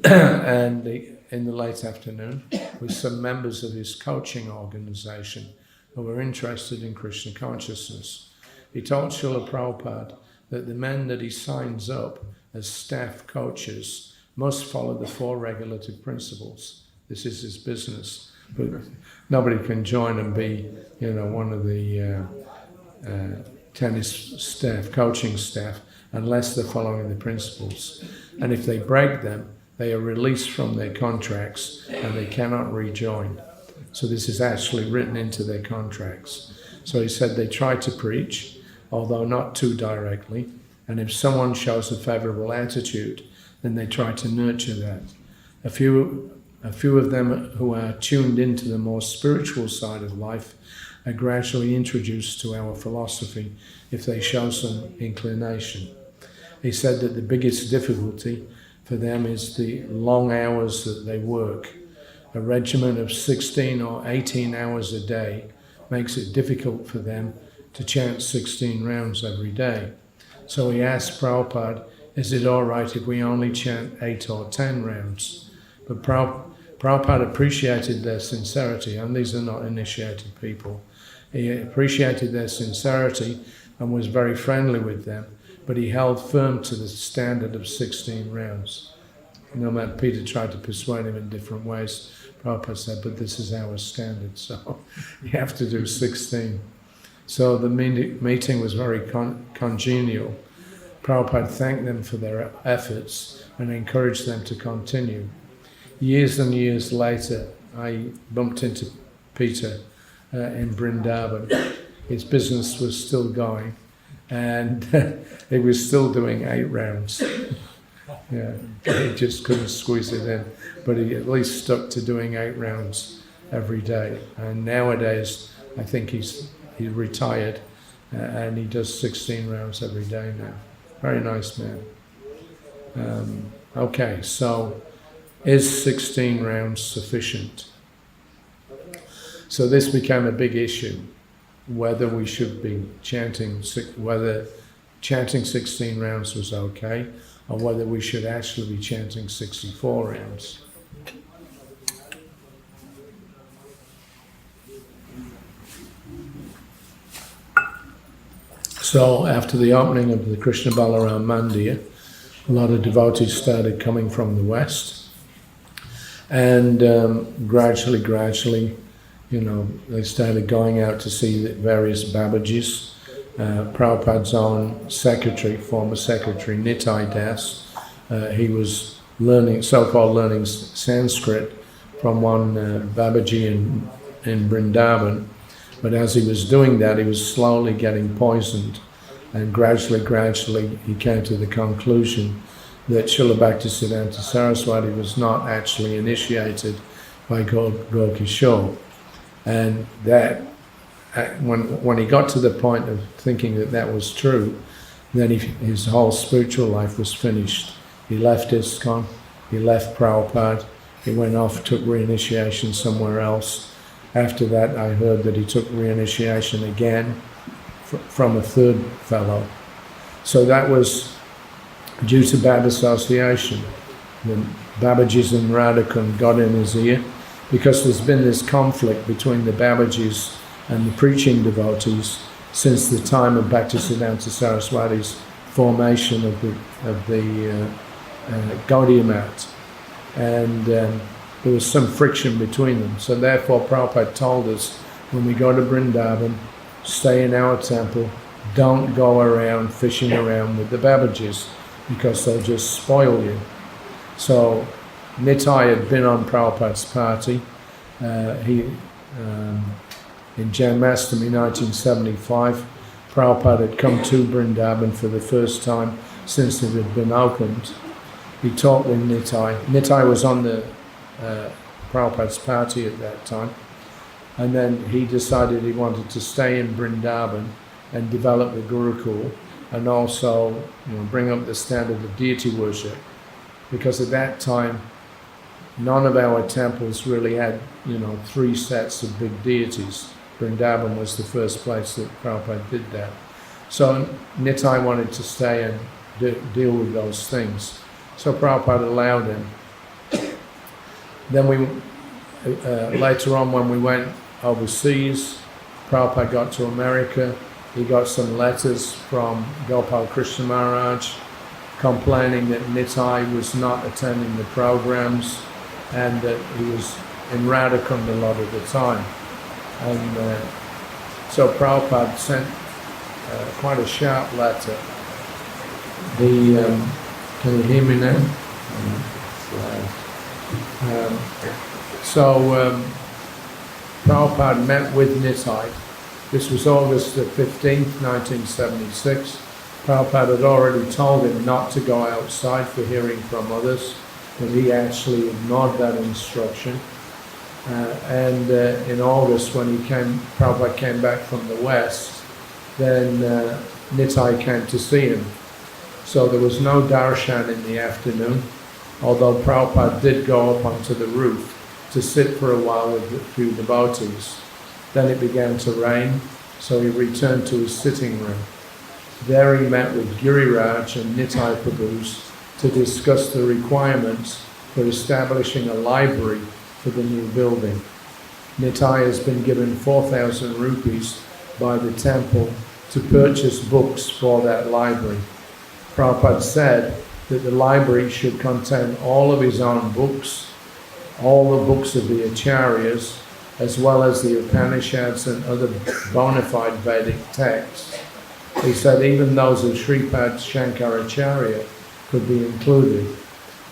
and in the late afternoon, with some members of his coaching organization who were interested in Krishna Consciousness. He told Srila Prabhupada that the men that he signs up as staff coaches must follow the 4 regulative principles. This is his business. But nobody can join and be, one of the tennis staff, coaching staff, unless they're following the principles. And if they break them, they are released from their contracts and they cannot rejoin. So this is actually written into their contracts. So he said they try to preach, although not too directly, and if someone shows a favorable attitude, then they try to nurture that. A few of them who are tuned into the more spiritual side of life are gradually introduced to our philosophy if they show some inclination. He said that the biggest difficulty for them is the long hours that they work. A regimen of 16 or 18 hours a day makes it difficult for them to chant 16 rounds every day. So he asked Prabhupada, is it all right if we only chant 8 or 10 rounds? But Prabhupada appreciated their sincerity, and these are not initiated people. He appreciated their sincerity and was very friendly with them, but he held firm to the standard of 16 rounds. No matter, Peter tried to persuade him in different ways. Prabhupada said, but this is our standard, so you have to do 16. So the meeting was very congenial. Prabhupada thanked them for their efforts and encouraged them to continue. Years and years later, I bumped into Peter in Vrindavan. His business was still going, and he was still doing 8 rounds. Yeah, he just couldn't squeeze it in, but he at least stuck to doing 8 rounds every day. And nowadays, I think he retired, and he does 16 rounds every day now. Very nice man. Okay, so is 16 rounds sufficient? So this became a big issue, whether we should be chanting, whether chanting 16 rounds was okay, or whether we should actually be chanting 64 rounds. So after the opening of the Krishna Balaram Mandir, a lot of devotees started coming from the West, and gradually, they started going out to see the various Babajis. Prabhupada's own secretary, former secretary, Nitai Das, he was so-called learning Sanskrit from one Babaji in Vrindavan, but as he was doing that, he was slowly getting poisoned, and gradually he came to the conclusion that Srila Bhaktisiddhanta Saraswati was not actually initiated by Gaur-Kishore, and that when he got to the point of thinking that was true, then his whole spiritual life was finished. He left ISKCON, he left Prabhupada, he went off, took reinitiation somewhere else. After that, I heard that he took reinitiation again from a third fellow. So that was due to bad association. The Babajis and Radhakund got in his ear, because there's been this conflict between the Babajis and the preaching devotees since the time of Bhaktisiddhanta Saraswati's formation of the Gaudiya Math. And there was some friction between them. So therefore Prabhupada told us, when we go to Vrindavan, stay in our temple, don't go around fishing around with the Babajis, because they'll just spoil you. So Nitai had been on Prabhupada's party. In Janmashtami 1975, Prabhupada had come to Vrindavan for the first time since it had been opened. He talked with Nitai. Nitai was on the Prabhupada's party at that time, and then he decided he wanted to stay in Vrindavan and develop the Gurukul, and also bring up the standard of deity worship, because at that time none of our temples really had 3 sets of big deities. Vrindavan was the first place that Prabhupada did that. So Nitai wanted to stay and deal with those things. So Prabhupada allowed him. Then later on, when we went overseas, Prabhupada got to America. He got some letters from Gopal Krishna Maharaj complaining that Nitai was not attending the programs and that he was in Radhakund a lot of the time. And so Prabhupada sent quite a sharp letter. Can you hear me now? Prabhupada met with Nitai. This was August the 15th, 1976. Prabhupada had already told him not to go outside for hearing from others, but he actually ignored that instruction. And in August, when Prabhupada came back from the West, then Nitai came to see him. So there was no darshan in the afternoon, although Prabhupada did go up onto the roof to sit for a while with a few devotees. Then it began to rain, so he returned to his sitting room. There he met with Giriraj and Nitai Prabhus to discuss the requirements for establishing a library for the new building. Nitai has been given 4,000 rupees by the temple to purchase books for that library. Prabhupada said that the library should contain all of his own books, all the books of the Acharyas, as well as the Upanishads and other bona fide Vedic texts. He said even those of Sripad Shankaracharya could be included,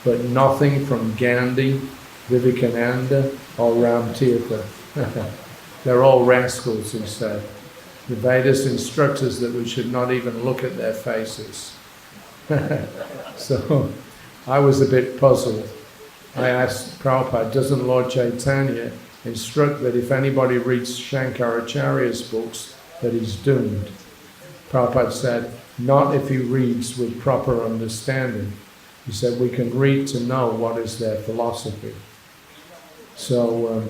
but nothing from Gandhi, Vivekananda or Ram Tirtha. They're all rascals, he said. The Vedas instruct us that we should not even look at their faces. So I was a bit puzzled. I asked Prabhupada, doesn't Lord Chaitanya instruct that if anybody reads Shankaracharya's books, that he's doomed? Prabhupada said, not if he reads with proper understanding. He said, we can read to know what is their philosophy. So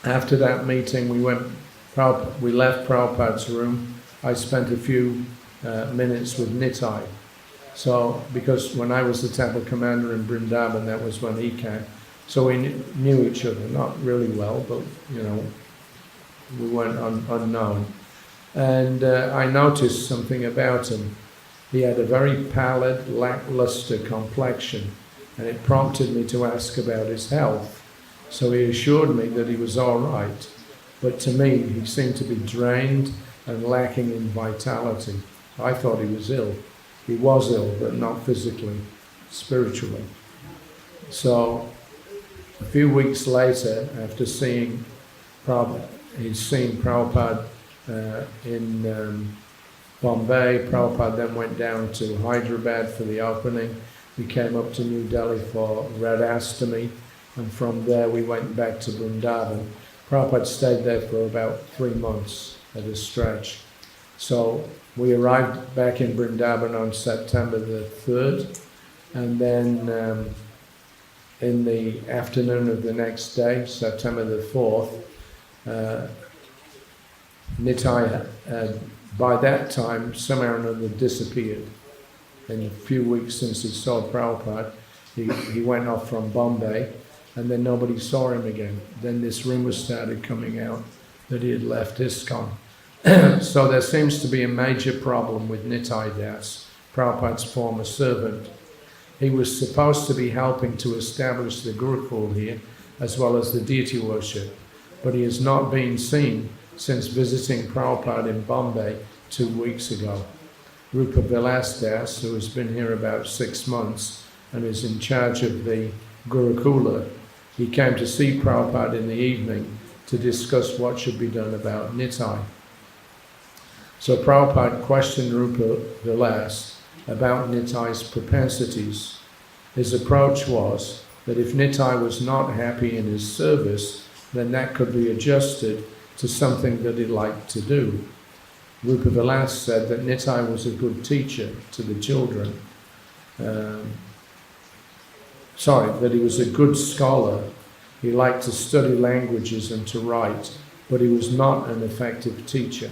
after that meeting, we left Prabhupada's room. I spent a few minutes with Nitai. So, because when I was the temple commander in Vrindavan, that was when he came. So we knew each other, not really well, but, you know, we weren't unknown. And I noticed something about him. He had a very pallid, lackluster complexion, and it prompted me to ask about his health. So he assured me that he was all right, but to me, he seemed to be drained and lacking in vitality. I thought he was ill. He was ill, but not physically, spiritually. So a few weeks later, after seeing Prabhupada, he'd seen Prabhupada in Bombay. Prabhupada then went down to Hyderabad for the opening. We came up to New Delhi for Radhastami, and from there we went back to Vrindavan. Prabhupada stayed there for about 3 months at a stretch. So we arrived back in Vrindavan on September the 3rd, and then in the afternoon of the next day, September the 4th, Nitai by that time somehow or another disappeared. In a few weeks since he saw Prabhupada, he went off from Bombay, and then nobody saw him again. Then this rumor started coming out that he had left ISKCON. So there seems to be a major problem with Nitai Das, Prabhupada's former servant. He was supposed to be helping to establish the Gurukul here, as well as the deity worship, but he has not been seen since visiting Prabhupada in Bombay 2 weeks ago. Rupa Vilas Das, who has been here about 6 months and is in charge of the Gurukula, he came to see Prabhupada in the evening to discuss what should be done about Nitai. So Prabhupada questioned Rupa Vilas about Nitai's propensities. His approach was that if Nitai was not happy in his service, then that could be adjusted to something that he liked to do. Rupa Vilas said that Nitai was a good teacher to the children. That he was a good scholar. He liked to study languages and to write, but he was not an effective teacher.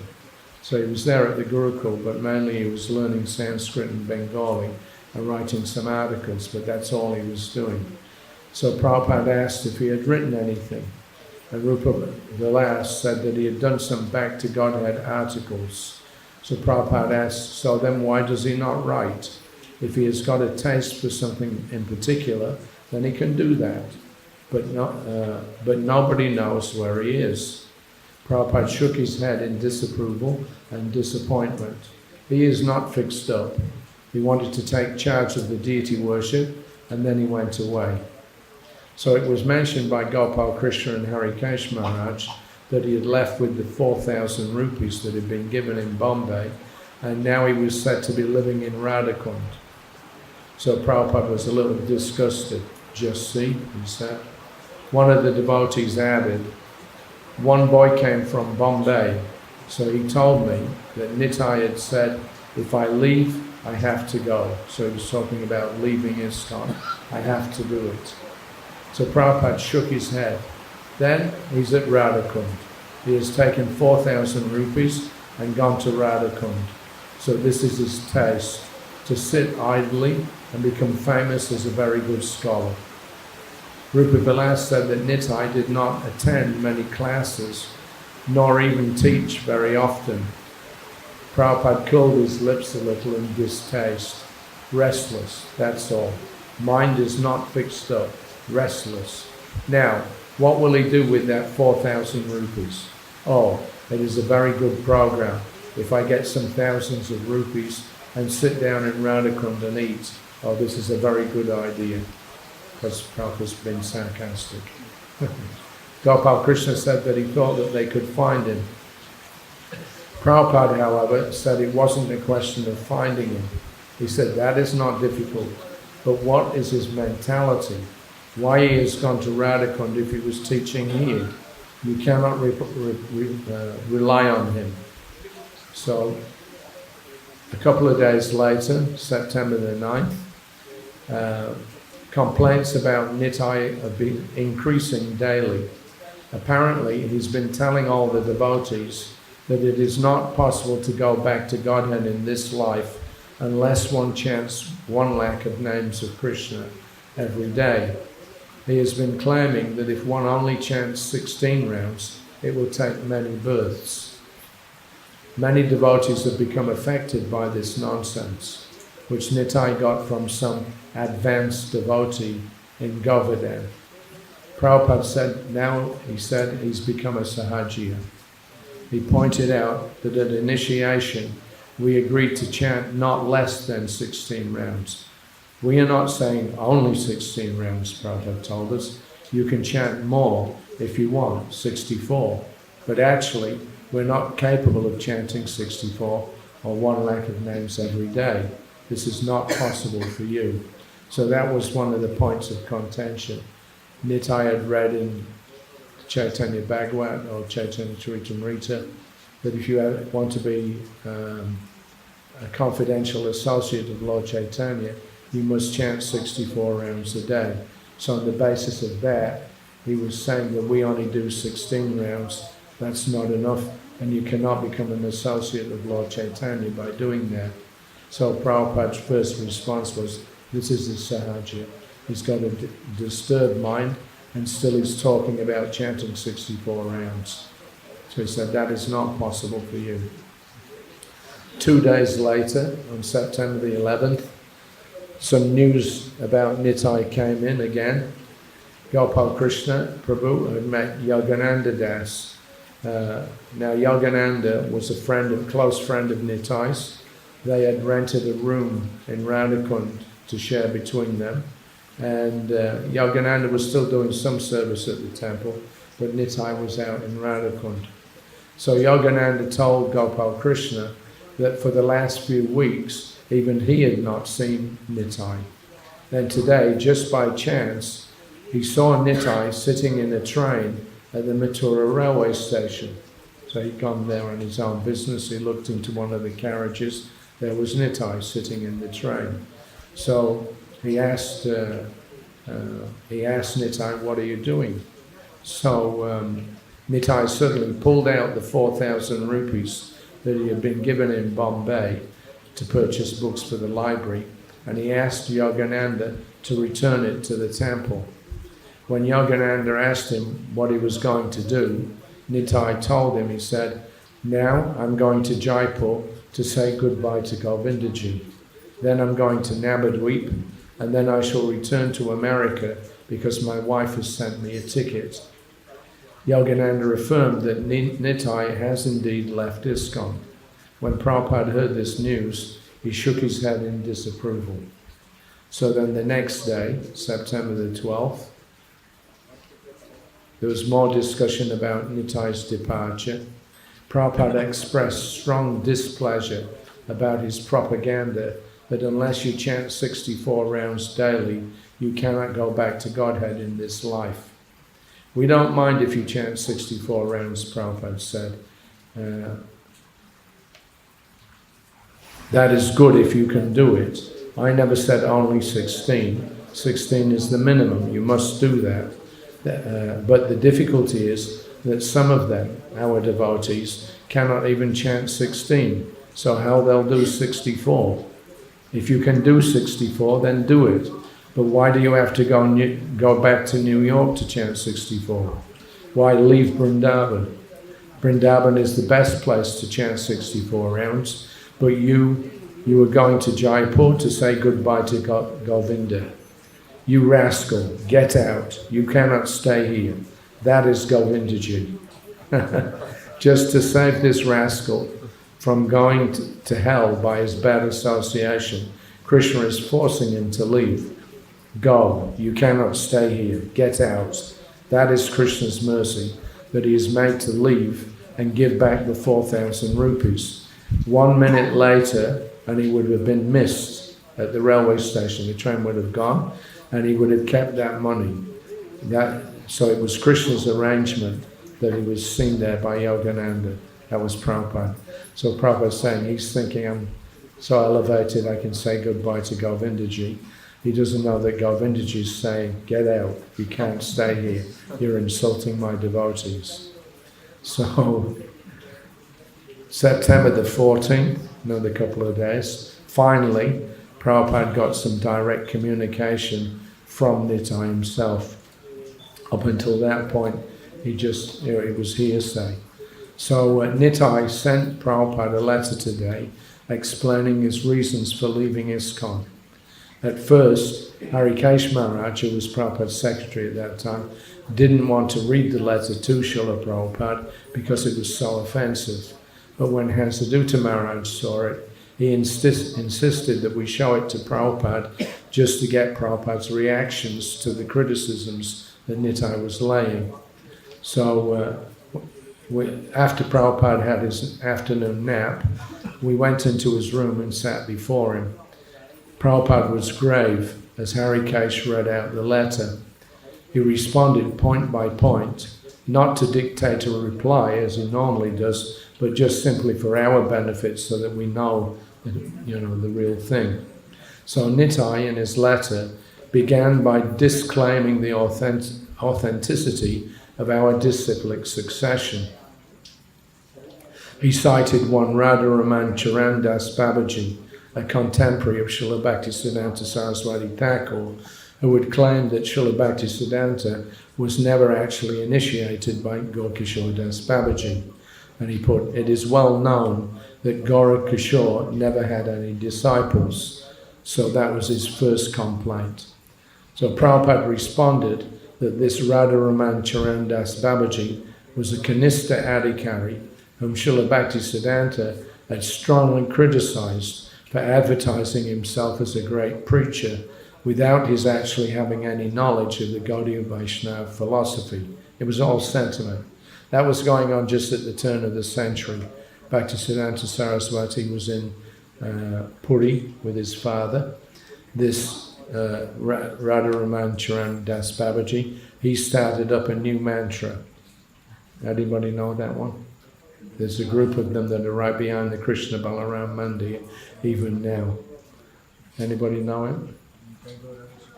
So he was there at the Gurukul, but mainly he was learning Sanskrit and Bengali and writing some articles, but that's all he was doing. So Prabhupada asked if he had written anything, and Rupa Vilas said that he had done some Back to Godhead articles. So Prabhupada asked, so then why does he not write? If he has got a taste for something in particular, then he can do that. But nobody knows where he is. Prabhupada shook his head in disapproval and disappointment. He is not fixed up. He wanted to take charge of the deity worship, and then he went away. So it was mentioned by Gopal Krishna and Harikesh Maharaj that he had left with the 4,000 rupees that had been given in Bombay, and now he was said to be living in Radhakund. So Prabhupada was a little disgusted. Just see, he said. One of the devotees added, one boy came from Bombay, so he told me that Nitai had said, if I leave, I have to go. So he was talking about leaving ISKCON. I have to do it. So Prabhupada shook his head. Then he's at Radhakund. He has taken 4,000 rupees and gone to Radhakund. So this is his taste, to sit idly and become famous as a very good scholar. Rupa Vilas said that Nitai did not attend many classes, nor even teach very often. Prabhupada curled his lips a little in distaste. Restless, that's all. Mind is not fixed up, restless. Now, what will he do with that 4,000 rupees? Oh, it is a very good program. If I get some thousands of rupees and sit down in Radhakund and eat, oh, this is a very good idea. Because Prabhupada's been sarcastic. Gopal Krishna said that he thought that they could find him. Prabhupada, however, said it wasn't a question of finding him. He said that is not difficult, but what is his mentality? Why he has gone to Radhakund if he was teaching here? You cannot rely on him. So A couple of days later, September the 9th, complaints about Nitai have been increasing daily. Apparently, he's been telling all the devotees that it is not possible to go back to Godhead in this life unless one chants 1 lakh of names of Krishna every day. He has been claiming that if one only chants 16 rounds, it will take many births. Many devotees have become affected by this nonsense, which Nitai got from some advanced devotee in Govardhan. Prabhupada said he's become a sahajiya. He pointed out that at initiation, we agreed to chant not less than 16 rounds. We are not saying only 16 rounds, Prabhupada told us. You can chant more if you want, 64. But actually, we're not capable of chanting 64 or 1 lakh of names every day. This is not possible for you. So that was one of the points of contention. Nitai had read in Chaitanya Bhagavat or Chaitanya Charitamrita that if you want to be a confidential associate of Lord Chaitanya, you must chant 64 rounds a day. So on the basis of that, he was saying that we only do 16 rounds, that's not enough, and you cannot become an associate of Lord Chaitanya by doing that. So Prabhupada's first response was, this is the sahaja. He's got a disturbed mind, and still he's talking about chanting 64 rounds. So he said, that is not possible for you. 2 days later, on September the 11th, some news about Nitai came in again. Gopal Krishna Prabhu had met Yogananda Das. Now Yogananda was a close friend of Nitai's. They had rented a room in Radhakund to share between them. And Yogananda was still doing some service at the temple, but Nitai was out in Radhakund. So Yogananda told Gopal Krishna that for the last few weeks, even he had not seen Nitai. Then today, just by chance, he saw Nitai sitting in a train at the Mathura railway station. So he'd gone there on his own business. He looked into one of the carriages. There was Nitai sitting in the train. So he asked Nitai, what are you doing? So Nitai suddenly pulled out the 4,000 rupees that he had been given in Bombay to purchase books for the library, and he asked Yogananda to return it to the temple. When Yogananda asked him what he was going to do, Nitai told him, he said, now I'm going to Jaipur to say goodbye to Govindaji. Then I'm going to Nabadweep, and then I shall return to America because my wife has sent me a ticket. Yogananda affirmed that Nitai has indeed left ISKCON. When Prabhupada heard this news, he shook his head in disapproval. So then the next day, September the 12th, there was more discussion about Nitai's departure. Prabhupada expressed strong displeasure about his propaganda that unless you chant 64 rounds daily, you cannot go back to Godhead in this life. We don't mind if you chant 64 rounds, Prabhupada said. That is good if you can do it. I never said only 16. 16 is the minimum. You must do that. But the difficulty is that some of them, our devotees, cannot even chant 16. So how they'll do 64? If you can do 64, then do it. But why do you have to go back to New York to chant 64? Why leave Vrindavan? Vrindavan is the best place to chant 64 rounds. But you were going to Jaipur to say goodbye to Govinda. You rascal, get out. You cannot stay here. That is Govindaji. Just to save this rascal from going to hell by his bad association, Krishna is forcing him to leave. Go, you cannot stay here. Get out. That is Krishna's mercy, that he is made to leave and give back the 4,000 rupees. 1 minute later, and he would have been missed at the railway station. The train would have gone, and he would have kept that money. So it was Krishna's arrangement that he was seen there by Yogananda. That was Prabhupada. So Prabhupada is saying, he's thinking so elevated I can say goodbye to Govindaji. He doesn't know that Govindaji is saying, get out, you can't stay here, you're insulting my devotees. So, September the 14th, another couple of days, finally, Prabhupada got some direct communication from Nitai himself. Up until that point, he just, it was hearsay. So Nitai sent Prabhupada a letter today explaining his reasons for leaving ISKCON. At first, Harikesh Maharaj, who was Prabhupada's secretary at that time, didn't want to read the letter to Srila Prabhupada because it was so offensive. But when Hasadutta Maharaj saw it, he insisted that we show it to Prabhupada just to get Prabhupada's reactions to the criticisms that Nitai was laying. So after Prabhupada had his afternoon nap, we went into his room and sat before him. Prabhupada was grave as Harikesh read out the letter. He responded point by point, not to dictate a reply as he normally does, but just simply for our benefit so that we know, the real thing. So Nitai in his letter began by disclaiming the authenticity of our disciplic succession. He cited one Radharaman Charandas Babaji, a contemporary of Srila Bhaktisiddhanta Saraswati Thakur, who had claimed that Srila Bhaktisiddhanta was never actually initiated by Gaurkishore Das Babaji. And he put, it is well known that Gaurkishore never had any disciples. So that was his first complaint. So Prabhupada responded that this Radharaman Charandas Babaji was a Kanista Adhikari whom Srila Bhaktisiddhanta had strongly criticized for advertising himself as a great preacher without his actually having any knowledge of the Gaudiya Vaishnava philosophy. It was all sentiment. That was going on just at the turn of the century. Bhaktisiddhanta Saraswati was in Puri with his father. This Radharaman Charan Das Babaji, he started up a new mantra. Anybody know that one? There's a group of them that are right behind the Krishna Balaram Mandir, even now. Anybody know it?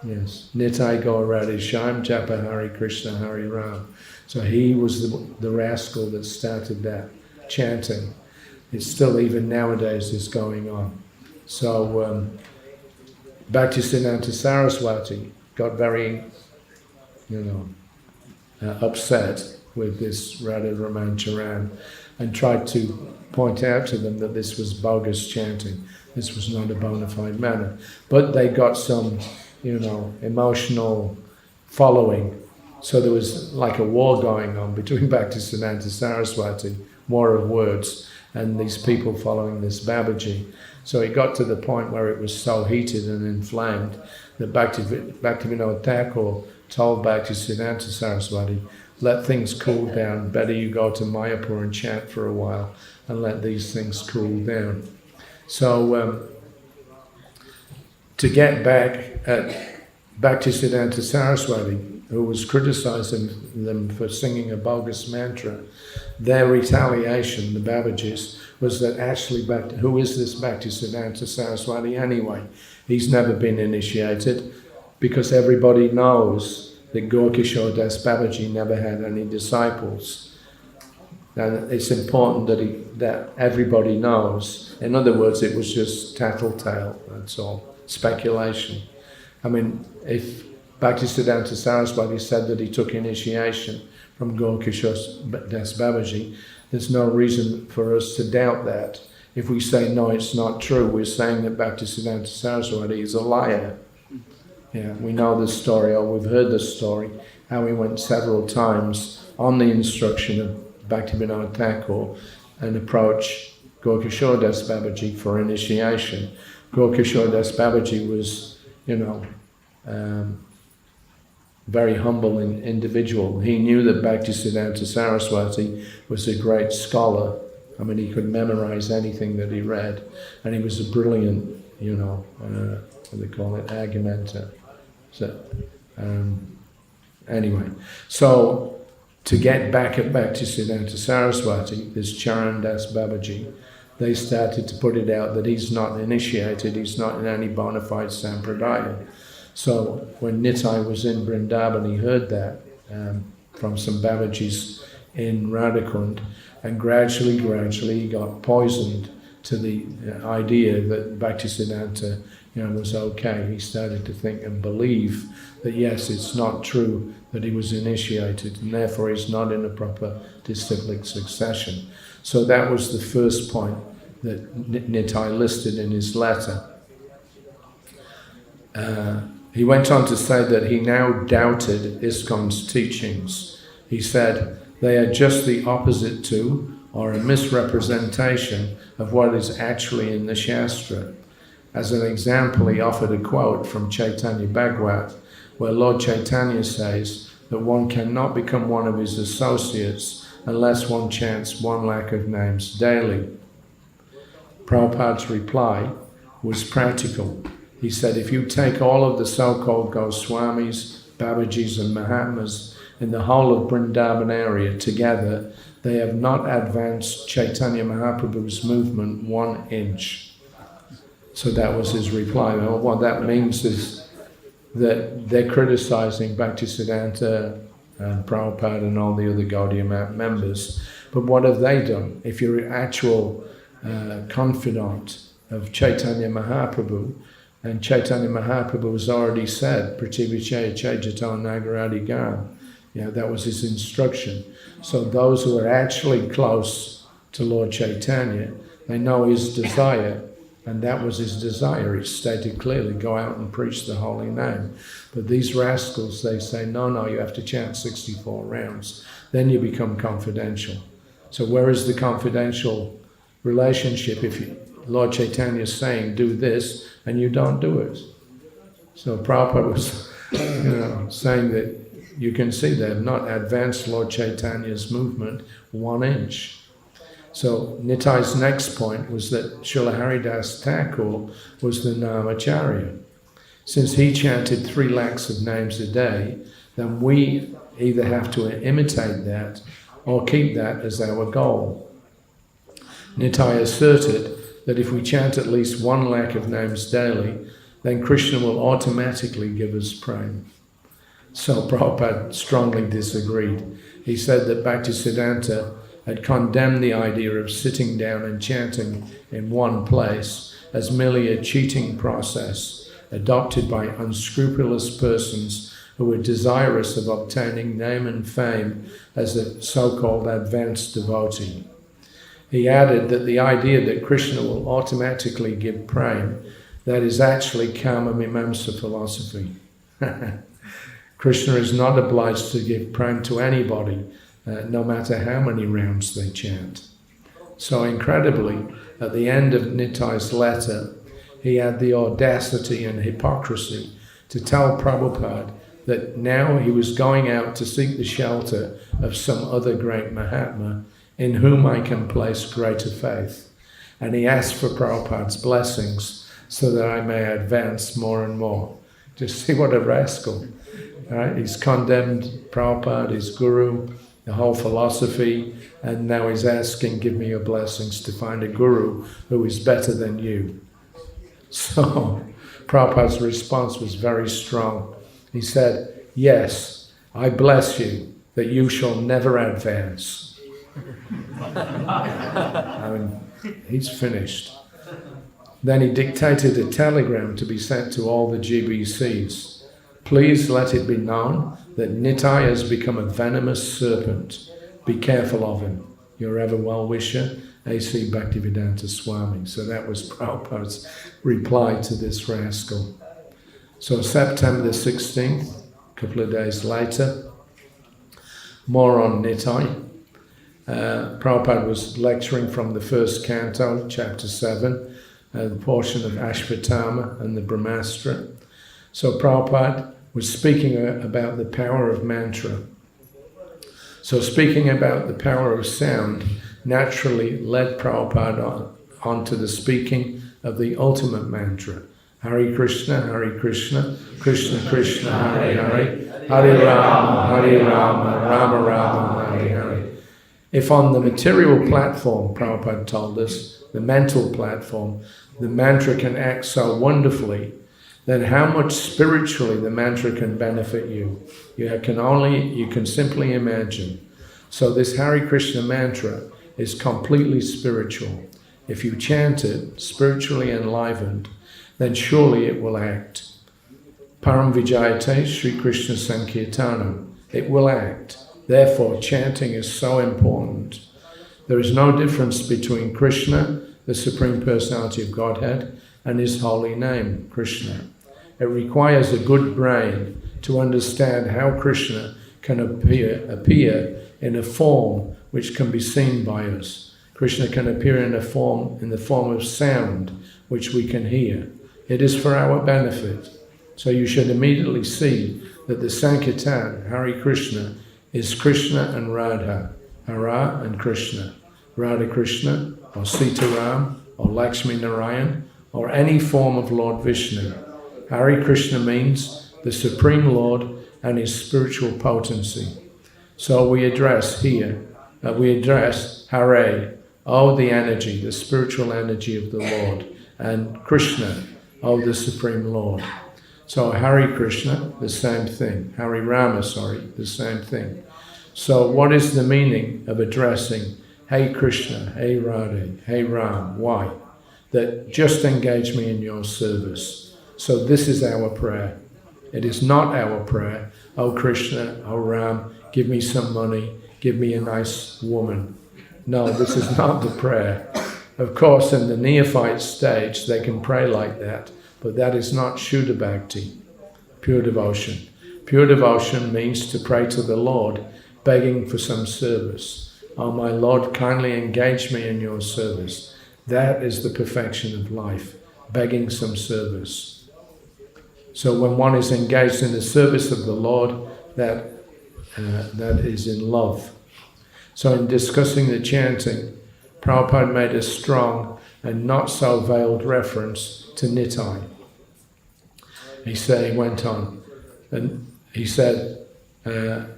Yes. Nitai Gaur Radhesham Japa Hari Krishna Hari Ram. So he was the rascal that started that chanting. It's still, even nowadays, is going on. So Bhaktisiddhanta Saraswati got very, upset with this Radharaman Charan and tried to point out to them that this was bogus chanting. This was not a bona fide manner. But they got some, emotional following. So there was like a war going on between Bhaktisiddhanta Saraswati, war of words, and these people following this Babaji. So it got to the point where it was so heated and inflamed that Bhaktivinoda Thakur told Bhaktisiddhanta Saraswati, let things cool down, better you go to Mayapur and chant for a while and let these things cool down. So to get back at Bhaktisiddhanta Saraswati, who was criticizing them for singing a bogus mantra, their retaliation, the Babajis, was that actually, who is this Bhaktisiddhanta Saraswati anyway? He's never been initiated, because everybody knows that Gaurkishore Das Babaji never had any disciples. And it's important that everybody knows. In other words, it was just tattletale, that's all, speculation. I mean, if Bhaktisiddhanta Saraswati said that he took initiation from Gaurkishore Das Babaji, there's no reason for us to doubt that. If we say, no, it's not true, we're saying that Bhaktisiddhanta Saraswati is a liar. Yeah, we know the story, or we've heard the story, how he went several times on the instruction of Bhaktivinoda Thakur and approached Gaurkishore Das Babaji for initiation. Gaurkishore Das Babaji was, very humble individual. He knew that Bhaktisiddhanta Saraswati was a great scholar. I mean, he could memorize anything that he read, and he was a brilliant, what they call it, argumenter. So, anyway, so to get back at Bhaktisiddhanta Saraswati, this Charan Das Babaji, they started to put it out that he's not initiated, he's not in any bona fide sampradaya. So when Nitai was in Vrindavan, he heard that from some Babajis in Radhakund, and gradually he got poisoned to the idea that Bhaktisiddhanta was okay. He started to think and believe that yes, it's not true that he was initiated, and therefore he's not in a proper disciplic succession. So that was the first point that Nitai listed in his letter. He went on to say that he now doubted ISKCON's teachings. He said, they are just the opposite to, or a misrepresentation of what is actually in the Shastra. As an example, he offered a quote from Chaitanya Bhagavat, where Lord Chaitanya says that one cannot become one of his associates unless one chants 1 lakh of names daily. Prabhupada's reply was practical. He said, if you take all of the so-called Goswamis, Babajis and Mahatmas in the whole of Vrindavan area together, they have not advanced Chaitanya Mahaprabhu's movement 1 inch. So that was his reply. Well, what that means is that they're criticizing Bhaktisiddhanta and Prabhupada and all the other Gaudiya members. But what have they done? If you're an actual confidant of Chaitanya Mahaprabhu, and Chaitanya Mahaprabhu has already said, Prativichaya Chaitata Nagaradi Gam, that was his instruction. So those who are actually close to Lord Chaitanya, they know his desire, and that was his desire. It's stated clearly, go out and preach the holy name. But these rascals, they say, no, you have to chant 64 rounds. Then you become confidential. So where is the confidential relationship if Lord Chaitanya is saying, do this, and you don't do it? So Prabhupada was saying that you can see they have not advanced Lord Chaitanya's movement 1 inch. So Nitai's next point was that Srila Haridas Thakur was the Namacharya. Since he chanted 3 lakhs of names a day, then we either have to imitate that or keep that as our goal. Nitai asserted that if we chant at least 1 lakh of names daily, then Krishna will automatically give us prema. So Prabhupada strongly disagreed. He said that Bhaktisiddhanta had condemned the idea of sitting down and chanting in one place as merely a cheating process adopted by unscrupulous persons who were desirous of obtaining name and fame as a so-called advanced devotee. He added that the idea that Krishna will automatically give prema, that is actually Kama Mimamsa philosophy. Krishna is not obliged to give prema to anybody, no matter how many rounds they chant. So incredibly, at the end of Nitai's letter, he had the audacity and hypocrisy to tell Prabhupada that now he was going out to seek the shelter of some other great Mahatma in whom I can place greater faith. And he asked for Prabhupada's blessings so that I may advance more and more. Just see what a rascal. Right? He's condemned Prabhupada, his guru, the whole philosophy, and now he's asking, give me your blessings to find a guru who is better than you. So Prabhupada's response was very strong. He said, yes, I bless you that you shall never advance. I mean, he's finished. Then he dictated a telegram to be sent to all the GBCs. Please let it be known that Nitai has become a venomous serpent. Be careful of him. Your ever well-wisher, A.C. Bhaktivedanta Swami. So that was Prabhupada's reply to this rascal. So September the 16th, a couple of days later, more on Nitai. Prabhupada was lecturing from the first canto, chapter 7, the portion of Ashvatthama and the Brahmastra. So Prabhupada was speaking about the power of mantra. So speaking about the power of sound naturally led Prabhupada on to the speaking of the ultimate mantra. Hare Krishna, Krishna Krishna, Hare Hare, Hare Rama, Rama Rama, Hare Hare. If on the material platform, Prabhupada told us, the mental platform, the mantra can act so wonderfully, then how much spiritually the mantra can benefit you. You can simply imagine. So this Hare Krishna mantra is completely spiritual. If you chant it, spiritually enlivened, then surely it will act. Param Vijayate Sri Krishna Sankirtanam. It will act. Therefore, chanting is so important. There is no difference between Krishna, the Supreme Personality of Godhead, and His holy name, Krishna. It requires a good brain to understand how Krishna can appear in a form which can be seen by us. Krishna can appear in the form of sound, which we can hear. It is for our benefit. So you should immediately see that the Sankirtan, Hare Krishna, is Krishna and Radha, Hara and Krishna, Radha Krishna, or Sitaram, or Lakshmi Narayan, or any form of Lord Vishnu. Hare Krishna means the Supreme Lord and His spiritual potency. So we address Hare, oh the energy, the spiritual energy of the Lord, and Krishna, oh the Supreme Lord. So Hare Krishna, the same thing. Hare Rama, the same thing. So what is the meaning of addressing Hey Krishna, Hey Radhe, Hey Ram? Why? That just engage me in your service. So this is our prayer. It is not our prayer, oh Krishna, oh Ram, give me some money, give me a nice woman. No, this is not the prayer. Of course, in the neophyte stage, they can pray like that, but that is not Shuddha Bhakti, pure devotion. Pure devotion means to pray to the Lord, begging for some service. Oh, my Lord, kindly engage me in your service. That is the perfection of life, begging some service. So when one is engaged in the service of the Lord, that is in love. So in discussing the chanting, Prabhupada made a strong and not so veiled reference to Nitai. He went on, and he said,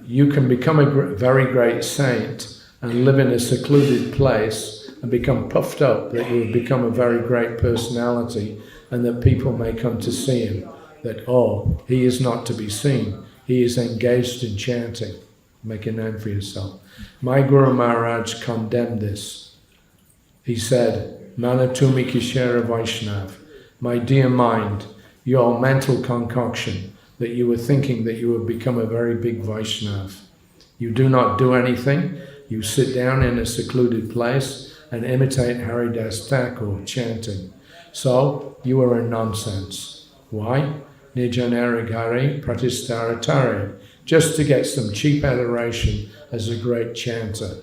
you can become a very great saint and live in a secluded place and become puffed up that you have become a very great personality and that people may come to see him, that, oh, he is not to be seen, he is engaged in chanting. Make a name for yourself. My Guru Maharaj condemned this. He said, Manatumi Kishera Vaishnav, my dear mind, your mental concoction, that you were thinking that you would become a very big Vaishnav. You do not do anything, you sit down in a secluded place and imitate Haridas Thakur chanting. So, you are a nonsense. Why? Nijanaragari Pratistaratare, just to get some cheap adoration as a great chanter.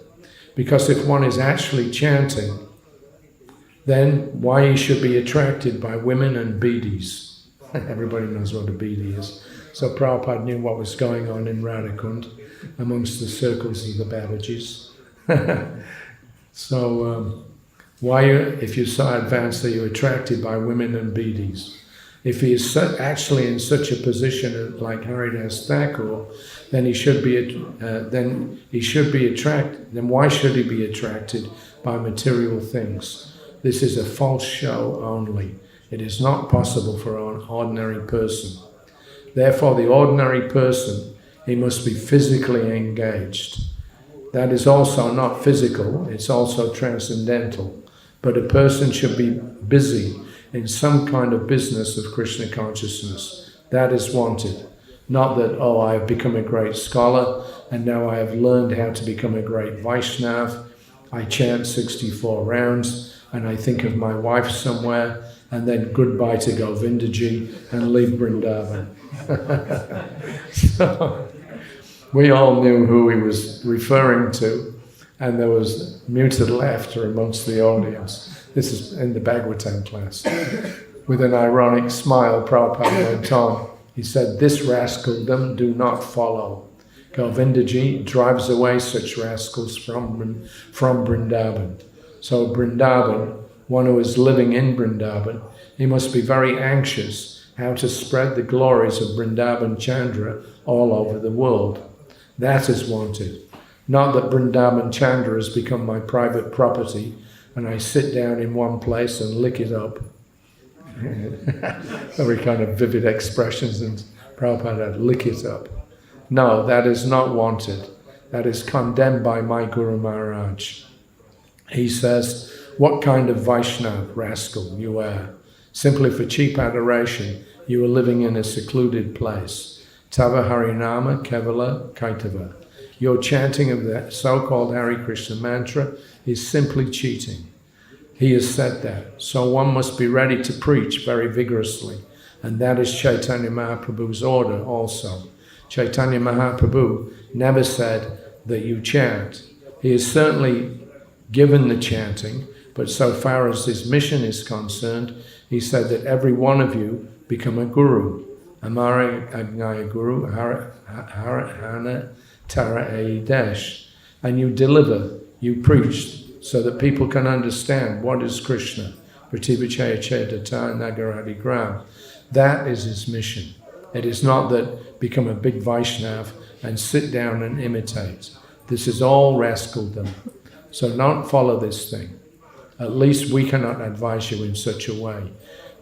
Because if one is actually chanting, then why he should be attracted by women and bidis. Everybody knows what a bidi is. So Prabhupada knew what was going on in Radhakund amongst the circles of the Babajis. So why, if you're so advanced, are you attracted by women and bidis? If he is actually in such a position like Haridas Thakur, then he should be attracted. Then why should he be attracted by material things? This is a false show only. It is not possible for an ordinary person. Therefore, the ordinary person, he must be physically engaged. That is also not physical, it's also transcendental. But a person should be busy in some kind of business of Krishna consciousness. That is wanted. Not that, oh, I have become a great scholar and now I have learned how to become a great Vaishnav. I chant 64 rounds and I think of my wife somewhere and then goodbye to Govindaji and leave Vrindavan. So, we all knew who he was referring to, and there was muted laughter amongst the audience. This is in the Bhagavatam class. With an ironic smile, Prabhupada went on. He said, this rascaldom do not follow. Govindaji drives away such rascals from Vrindavan. So Vrindavan, one who is living in Vrindavan, he must be very anxious how to spread the glories of Vrindavan Chandra all over the world. That is wanted. Not that Vrindavan Chandra has become my private property and I sit down in one place and lick it up. Very kind of vivid expressions, and Prabhupada had, lick it up. No, that is not wanted. That is condemned by my Guru Maharaj. He says, what kind of Vaishnava rascal you are. Simply for cheap adoration, you are living in a secluded place. Tava Harinama Kevala Kaitava. Your chanting of the so-called Hare Krishna mantra is simply cheating. He has said that. So one must be ready to preach very vigorously. And that is Chaitanya Mahaprabhu's order also. Chaitanya Mahaprabhu never said that you chant. He has certainly given the chanting, but so far as his mission is concerned, he said that every one of you become a guru. Amara Agnaya Guru Hana Tara Desh. And you deliver, you preach, so that people can understand what is Krishna. Pratibhachaya Chetata Nagaradi Gram. That is his mission. It is not that become a big Vaishnav and sit down and imitate. This is all rascaldom. So don't follow this thing. At least we cannot advise you in such a way.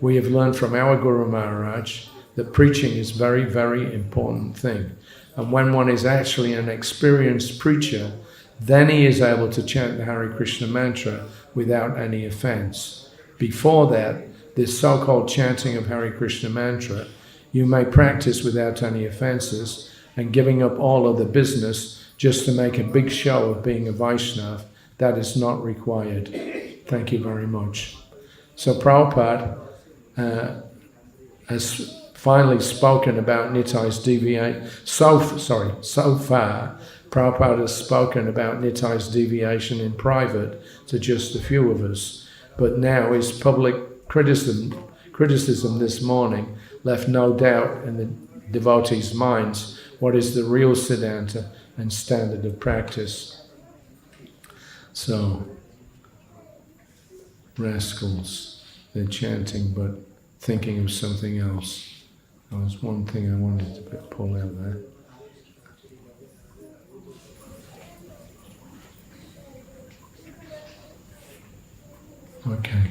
We have learned from our Guru Maharaj that preaching is a very, very important thing. And when one is actually an experienced preacher, then he is able to chant the Hare Krishna mantra without any offense. Before that, this so-called chanting of Hare Krishna mantra, you may practice without any offenses and giving up all of the business just to make a big show of being a Vaishnava. That is not required. Thank you very much. So Prabhupada has finally spoken about Nitai's deviation. So far, Prabhupada has spoken about Nitai's deviation in private to just a few of us. But now his public criticism this morning left no doubt in the devotees' minds what is the real Siddhanta and standard of practice. So, rascals, they're chanting but thinking of something else. That was one thing I wanted to pull out there. Okay,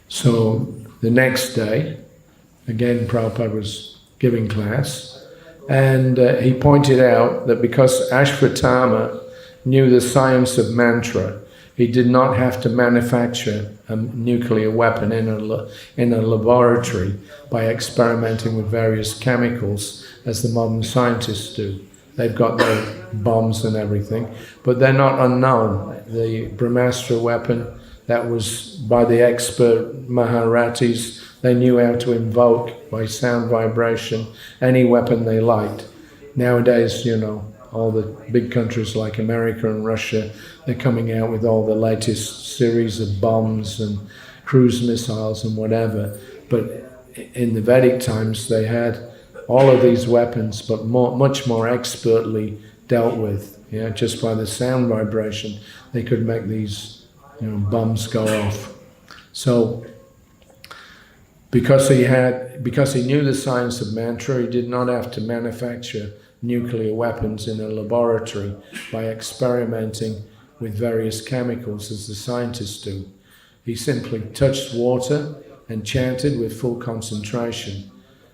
so the next day, again Prabhupada was giving class, and he pointed out that because Ashvatthama knew the science of mantra, he did not have to manufacture a nuclear weapon in a laboratory by experimenting with various chemicals as the modern scientists do. They've got their bombs and everything, but they're not unknown. The Brahmastra weapon that was by the expert Maharatis, they knew how to invoke by sound vibration any weapon they liked. Nowadays, you know, all the big countries like America and Russia, they're coming out with all the latest series of bombs and cruise missiles and whatever. But in the Vedic times, they had all of these weapons, but much more expertly dealt with. Yeah, just by the sound vibration, they could make these, you know, bombs go off. So, because he knew the science of mantra, he did not have to manufacture nuclear weapons in a laboratory by experimenting with various chemicals as the scientists do. He simply touched water and chanted with full concentration.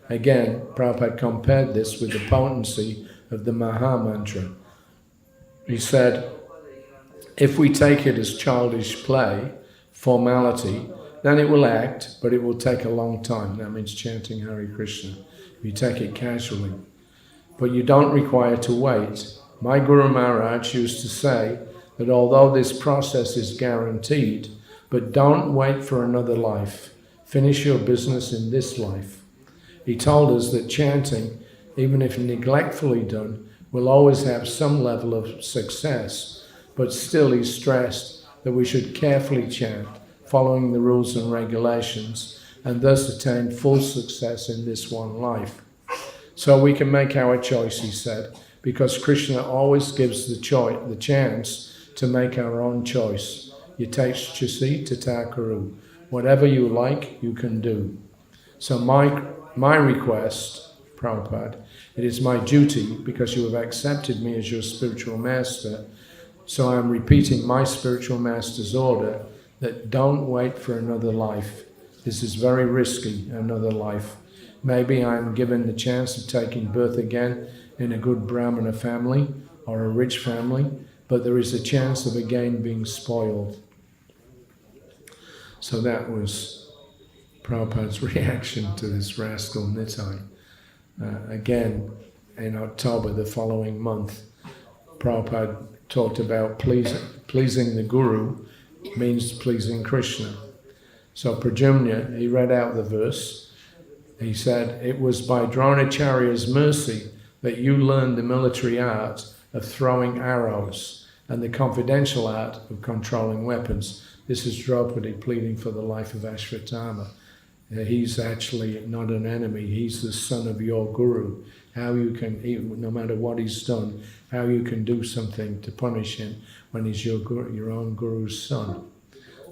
Again, Prabhupada compared this with the potency of the Maha Mantra. He said, if we take it as childish play, formality, then it will act, but it will take a long time. That means chanting Hare Krishna. If you take it casually. But you don't require to wait. My Guru Maharaj used to say that although this process is guaranteed, but don't wait for another life. Finish your business in this life. He told us that chanting, even if neglectfully done, will always have some level of success, but still he stressed that we should carefully chant, following the rules and regulations, and thus attain full success in this one life. So we can make our choice, he said, because Krishna always gives the chance to make our own choice. Yatechchasi tata kuru. Whatever you like, you can do. So my request, Prabhupada, it is my duty, because you have accepted me as your spiritual master, so I am repeating my spiritual master's order, that don't wait for another life. This is very risky, another life. Maybe I'm given the chance of taking birth again in a good Brahmana family or a rich family, but there is a chance of again being spoiled. So that was Prabhupada's reaction to this rascal Nitai. Again, in October, the following month, Prabhupada talked about pleasing the Guru means pleasing Krishna. So Pradyumna, he read out the verse. He said, "It was by Dronacharya's mercy that you learned the military art of throwing arrows and the confidential art of controlling weapons." This is Draupadi pleading for the life of Ashwatthama. He's actually not an enemy. He's the son of your Guru. How you can, no matter what he's done, how you can do something to punish him when he's your own Guru's son.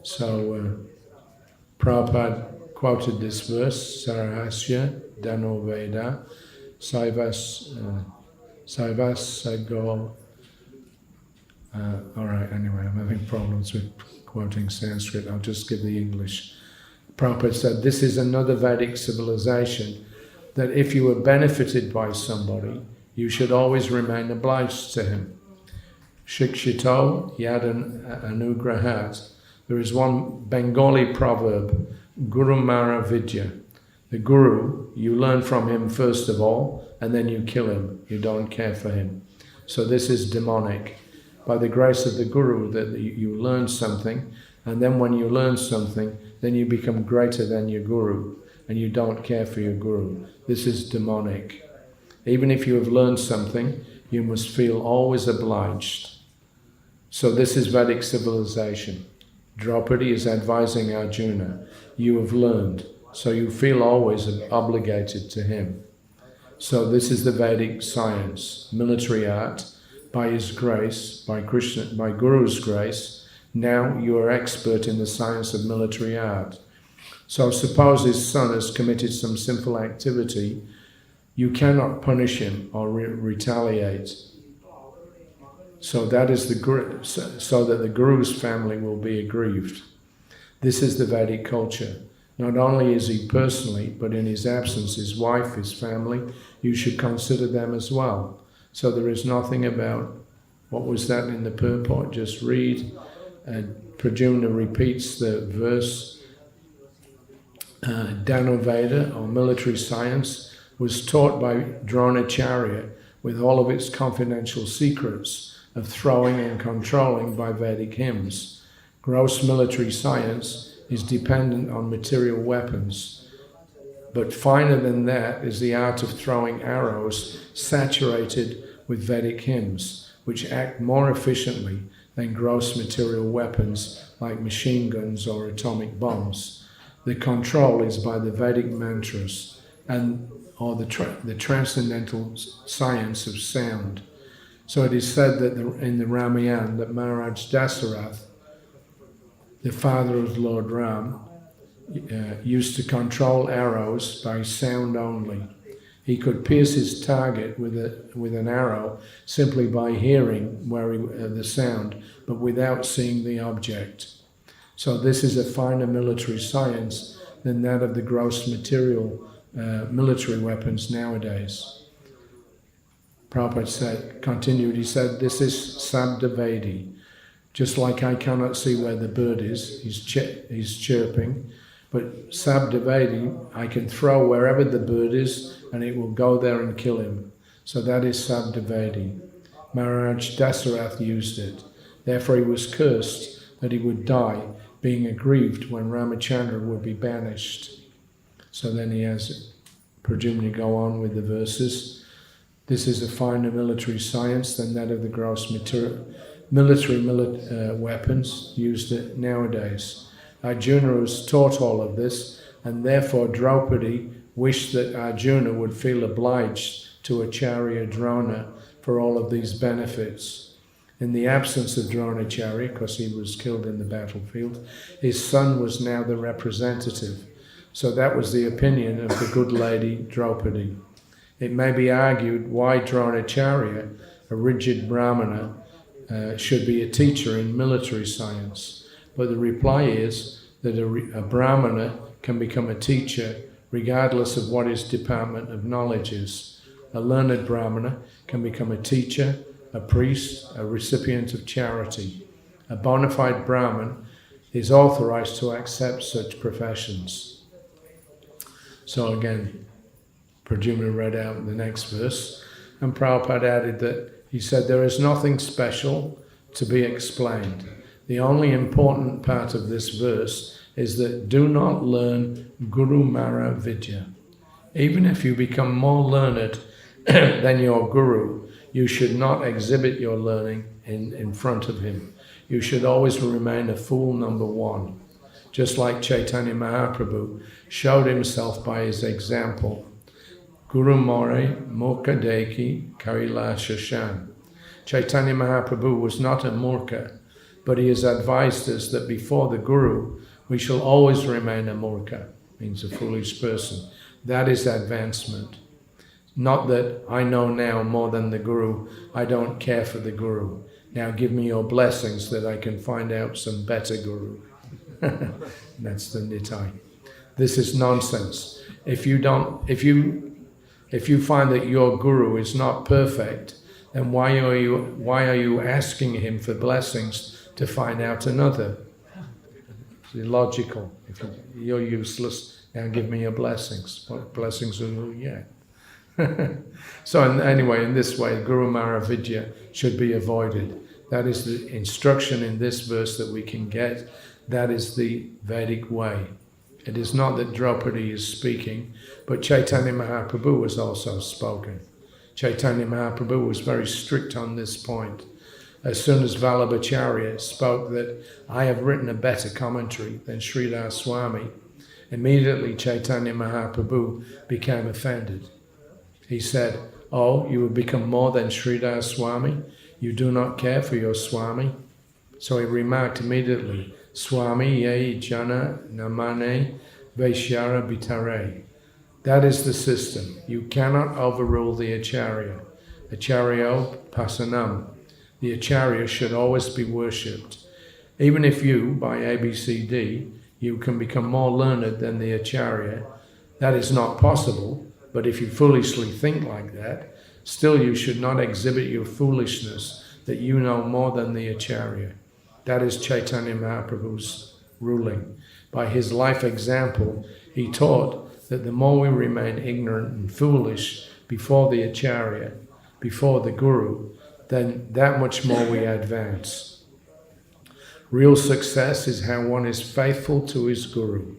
So Prabhupada quoted this verse, Sarahasya Dano Veda Saivasago. All right, anyway, I'm having problems with quoting Sanskrit. I'll just give the English. Prabhupada said, this is another Vedic civilization, that if you were benefited by somebody, you should always remain obliged to him. Shikshito yadan anugrahat. There is one Bengali proverb, Guru Mara Vidya. The Guru, you learn from him first of all, and then you kill him. You don't care for him. So this is demonic. By the grace of the Guru, that you learn something, and then when you learn something, then you become greater than your Guru, and you don't care for your Guru. This is demonic. Even if you have learned something, you must feel always obliged. So this is Vedic civilization. Draupadi is advising Arjuna, you have learned, so you feel always obligated to him. So this is the Vedic science, military art, by his grace, by Guru's grace. Now you are expert in the science of military art. So suppose his son has committed some sinful activity, you cannot punish him or retaliate. So that is so that the Guru's family will be aggrieved. This is the Vedic culture. Not only is he personally, but in his absence, his wife, his family, you should consider them as well. So there is nothing about, what was that in the purport? Just read. Pradyumna repeats the verse, Danoveda, or military science, was taught by Dronacharya with all of its confidential secrets of throwing and controlling by Vedic hymns. Gross military science is dependent on material weapons. But finer than that is the art of throwing arrows saturated with Vedic hymns, which act more efficiently than gross material weapons like machine guns or atomic bombs. The control is by the Vedic mantras or the transcendental science of sound. So it is said that in the Ramayana that Maharaj Dasarath, the father of Lord Ram, used to control arrows by sound only. He could pierce his target with an arrow simply by hearing the sound, but without seeing the object. So this is a finer military science than that of the gross material military weapons nowadays. Prabhupada continued, he said, this is Sabdavedi. Just like I cannot see where the bird is, he's chirping, but Sabdavedi, I can throw wherever the bird is and it will go there and kill him. So that is Sabdavedi. Maharaj Dasarath used it. Therefore he was cursed that he would die, being aggrieved when Ramachandra would be banished. So then he has Pradyumna go on with the verses. This is a finer military science than that of the gross military weapons used nowadays. Arjuna was taught all of this, and therefore Draupadi wished that Arjuna would feel obliged to Acharya Drona for all of these benefits. In the absence of Dronacharya, because he was killed in the battlefield, his son was now the representative. So that was the opinion of the good lady Draupadi. It may be argued why Dronacharya, a rigid Brahmana, should be a teacher in military science. But the reply is that a Brahmana can become a teacher regardless of what his department of knowledge is. A learned Brahmana can become a teacher, a priest, a recipient of charity. A bona fide Brahmin is authorized to accept such professions. So again, Pradyumna read out the next verse, and Prabhupada added that he said there is nothing special to be explained. The only important part of this verse is that do not learn Guru Mara Vidya. Even if you become more learned than your Guru, you should not exhibit your learning in front of him. You should always remain a fool number one. Just like Chaitanya Mahaprabhu showed himself by his example. Guru More Murka Deki Karila Shashan. Chaitanya Mahaprabhu was not a Murka, but he has advised us that before the Guru, we shall always remain a Murka, means a foolish person. That is advancement. Not that I know now more than the Guru, I don't care for the Guru. Now give me your blessings that I can find out some better Guru. That's the Nitai. This is nonsense. If you find that your Guru is not perfect, then why are you asking him for blessings to find out another? It's illogical. If you're useless, now give me your blessings. What blessings will you get? So anyway, in this way, Guru Mara Vidya should be avoided. That is the instruction in this verse that we can get. That is the Vedic way. It is not that Draupadi is speaking, but Chaitanya Mahaprabhu was also spoken. Chaitanya Mahaprabhu was very strict on this point. As soon as Vallabhacharya spoke that I have written a better commentary than Srila Swami, immediately Chaitanya Mahaprabhu became offended. He said, "Oh, you have become more than Srila Swami? You do not care for your Swami?" So he remarked immediately, "Swami ye jana namane vaishyara bitare." That is the system. You cannot overrule the Acharya. Acharyo pasanam. The Acharya should always be worshipped. Even if you, by ABCD, you can become more learned than the Acharya, that is not possible, but if you foolishly think like that, still you should not exhibit your foolishness that you know more than the Acharya. That is Chaitanya Mahaprabhu's ruling. By his life example, he taught that the more we remain ignorant and foolish before the Acharya, before the Guru, then that much more we advance. Real success is how one is faithful to his Guru.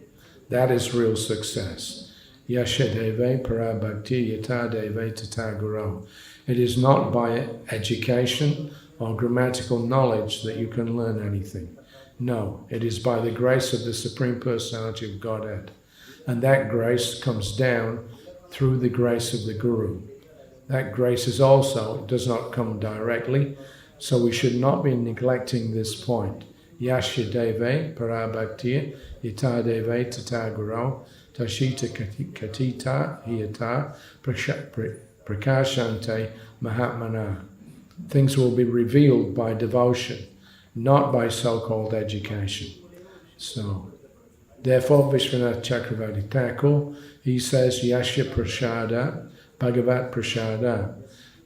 That is real success. Yashadeve parabhakti yatadeve tataguro. It is not by education or grammatical knowledge that you can learn anything. No, it is by the grace of the Supreme Personality of Godhead. And that grace comes down through the grace of the Guru. That grace is also, it does not come directly, so we should not be neglecting this point. Yashadeve parabhakti yatadeve tataguro tashita katita hiyata prakashante mahatmana. Things will be revealed by devotion, not by so-called education. So, therefore, Vishwanath Chakravarti Thakur, he says, Yasha Prasada, Bhagavat Prasada.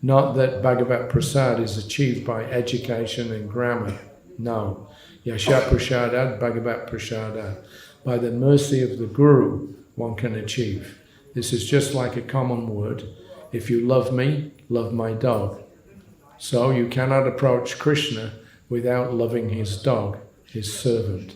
Not that Bhagavat Prasad is achieved by education and grammar. No. Yasha Prasada, Bhagavat Prasada. By the mercy of the Guru, one can achieve. This is just like a common word. If you love me, love my dog. So you cannot approach Krishna without loving his dog, his servant.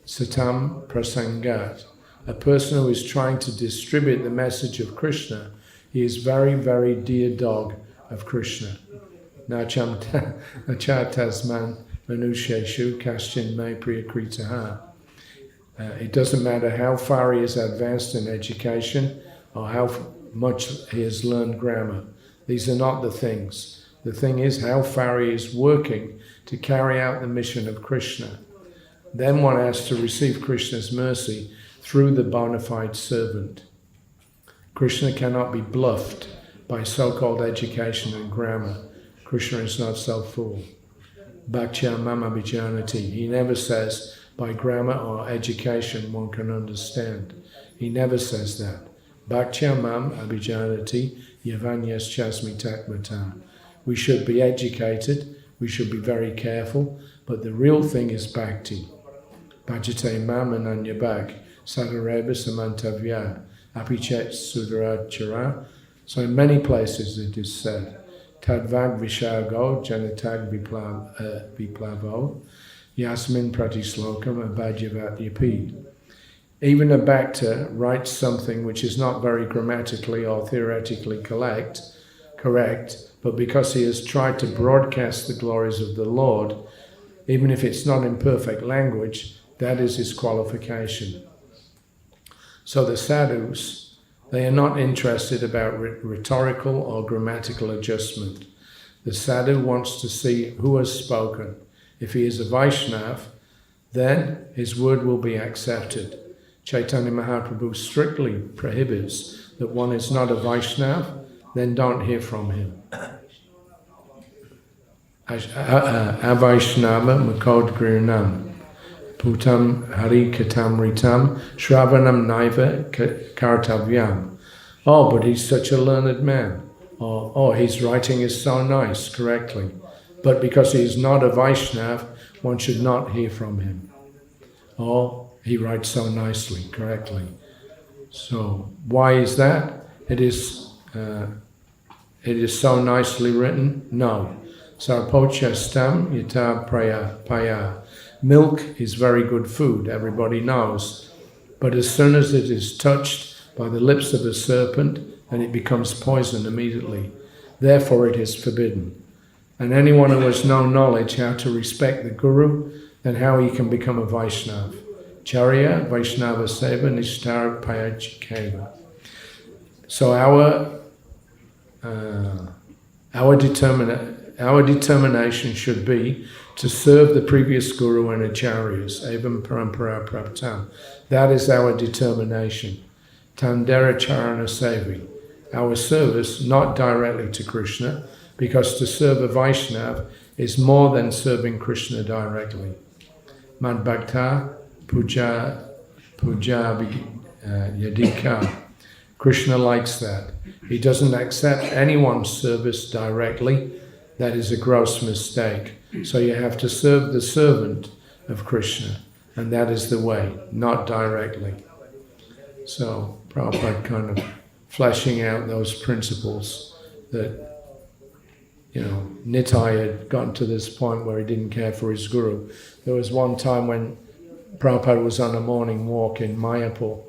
Satam prasangat. A person who is trying to distribute the message of Krishna, he is very, very dear dog of Krishna. Nachatasman manusheshu kaschin me priyakritaha. It doesn't matter how far he is advanced in education or how much he has learned grammar. These are not the things. The thing is how far he is working to carry out the mission of Krishna. Then one has to receive Krishna's mercy through the bona fide servant. Krishna cannot be bluffed by so-called education and grammar. Krishna is not so fool. Bhaktya mama vijanati. He never says, by grammar or education one can understand. He never says that. Bhaktyam mam abhijanati yavanyas chasmi takmata. We should be educated, we should be very careful, but the real thing is bhakti. Bhajate mam ananyabhak sadareva samantavya apichet sudarachara. So in many places it is said, Tadvag vishago janatag viplavo yasmin pratislokam abhajyavat yapid. Even a bhakta writes something which is not very grammatically or theoretically correct, but because he has tried to broadcast the glories of the Lord, even if it's not in perfect language, that is his qualification. So the sadhus, they are not interested about rhetorical or grammatical adjustment. The sadhu wants to see who has spoken. If he is a Vaishnav, then his word will be accepted. Chaitanya Mahaprabhu strictly prohibits that one is not a Vaishnav, then don't hear from him. Avaishnava Makod Grinam Putam Hari Katam Ritam Shravanam Naiva Kartavyam. Oh, but he's such a learned man. Or, oh, his writing is so nice, correctly. But because he is not a Vaishnav, one should not hear from him. Oh, he writes so nicely, correctly. So, why is that? It is so nicely written? No. Sarpocha stam yata paya. Milk is very good food, everybody knows. But as soon as it is touched by the lips of a serpent, then it becomes poison immediately. Therefore it is forbidden. And anyone who has no knowledge how to respect the Guru, then how he can become a Vaishnav. Charya Vaishnava Seva Nishtar Payachikeva. So our determination should be to serve the previous Guru and Acharyas, Evam Parampara Praptam. That is our determination. Tandera Charana Sevi. Our service, not directly to Krishna, because to serve a Vaishnav is more than serving Krishna directly. Mad Bhakta Puja Yadika. Krishna likes that. He doesn't accept anyone's service directly. That is a gross mistake. So you have to serve the servant of Krishna, and that is the way, not directly. So Prabhupada kind of fleshing out those principles that, Nitai had gotten to this point where he didn't care for his guru. There was one time when Prabhupada was on a morning walk in Mayapur.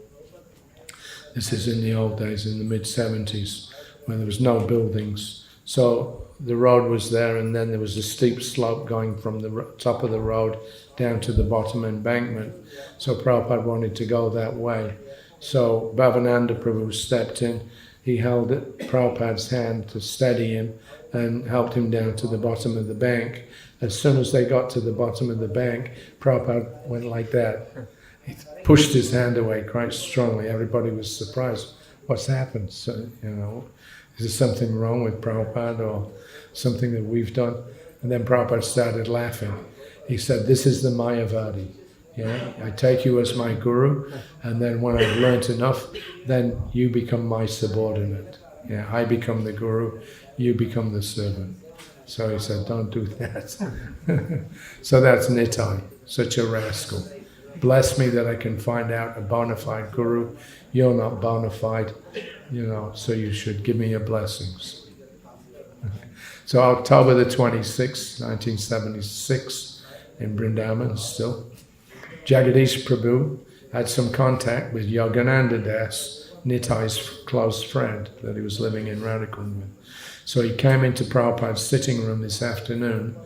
This is in the old days, in the mid-70s, when there was no buildings. So the road was there, and then there was a steep slope going from the top of the road down to the bottom embankment. So Prabhupada wanted to go that way. So Bhaktivedanta Prabhu stepped in. He held Prabhupada's hand to steady him and helped him down to the bottom of the bank. As soon as they got to the bottom of the bank, Prabhupada went like that. He pushed his hand away quite strongly. Everybody was surprised. What's happened? So, is there something wrong with Prabhupada or something that we've done? And then Prabhupada started laughing. He said, this is the Mayavadi. I take you as my guru, and then when I've learnt enough, then you become my subordinate. I become the guru, you become the servant. So he said, don't do that. So that's Nitai, such a rascal. Bless me that I can find out a bona fide guru. You're not bona fide, so you should give me your blessings. So October the 26th, 1976, in Vrindavan still, Jagadish Prabhu had some contact with Yogananda Das, Nitai's close friend that he was living in Radhakund with. So he came into Prabhupada's sitting room this afternoon,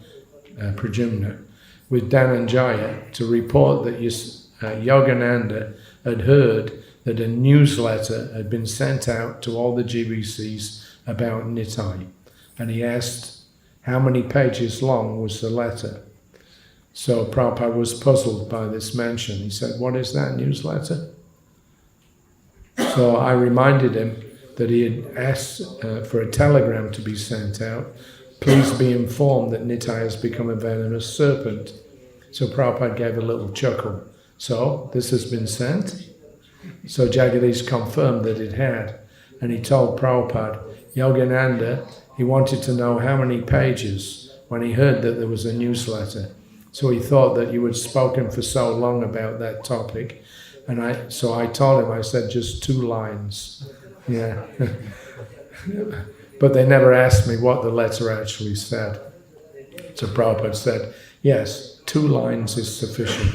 Prajumna, with Dhananjaya to report that Yogananda had heard that a newsletter had been sent out to all the GBCs about Nitai. And he asked how many pages long was the letter. So Prabhupada was puzzled by this mention. He said, what is that newsletter? So I reminded him that he had asked for a telegram to be sent out. Please be informed that Nitai has become a venomous serpent. So Prabhupada gave a little chuckle. So, this has been sent? So Jagadish confirmed that it had. And he told Prabhupada, Yogananda, he wanted to know how many pages when he heard that there was a newsletter. So he thought that you had spoken for so long about that topic. And so I told him, I said, just 2 lines. Yeah. But they never asked me what the letter actually said. So Prabhupada said, yes, 2 lines is sufficient.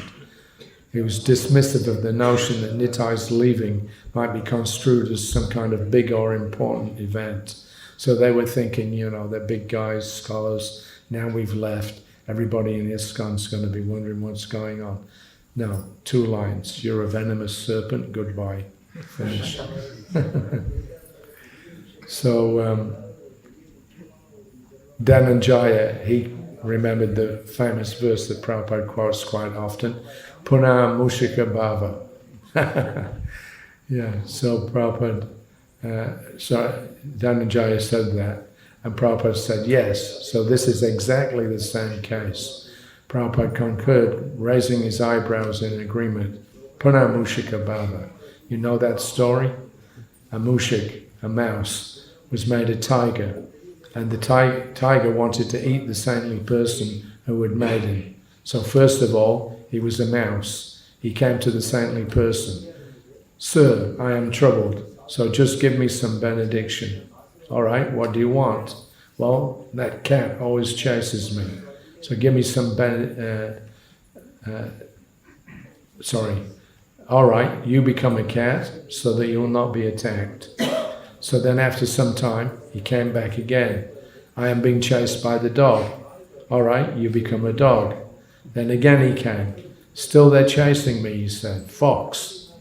He was dismissive of the notion that Nitai's leaving might be construed as some kind of big or important event. So they were thinking, you know, they're big guys, scholars, now we've left, everybody in ISKCON's going to be wondering what's going on. No, 2 lines, you're a venomous serpent, goodbye, finish. So Dhananjaya, he remembered the famous verse that Prabhupada quotes quite often, Puna Mushika Bhava. Yeah, so Prabhupada, so Dhananjaya said that, and Prabhupada said yes, so this is exactly the same case. Prabhupada concurred, raising his eyebrows in agreement. Puna Mushika Bhava. You know that story? A mushik, a mouse, was made a tiger, and the tiger wanted to eat the saintly person who had made him. So first of all, he was a mouse. He came to the saintly person. Sir, I am troubled, so just give me some benediction. All right, what do you want? Well, that cat always chases me. So give me some all right, you become a cat so that you will not be attacked. So then after some time, he came back again. I am being chased by the dog. All right, you become a dog. Then again he came. Still they're chasing me, he said. Fox.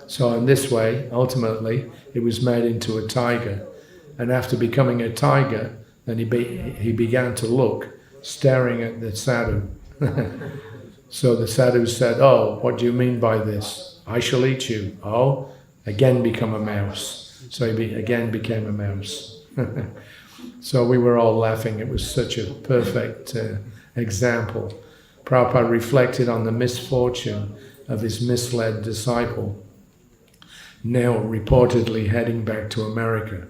So in this way, ultimately, it was made into a tiger. And after becoming a tiger, then he began to look, staring at the sadhu. So the sadhu said, oh, what do you mean by this? I shall eat you. Oh, again become a mouse. So he again became a mouse. So we were all laughing. It was such a perfect example. Prabhupada reflected on the misfortune of his misled disciple, now reportedly heading back to America.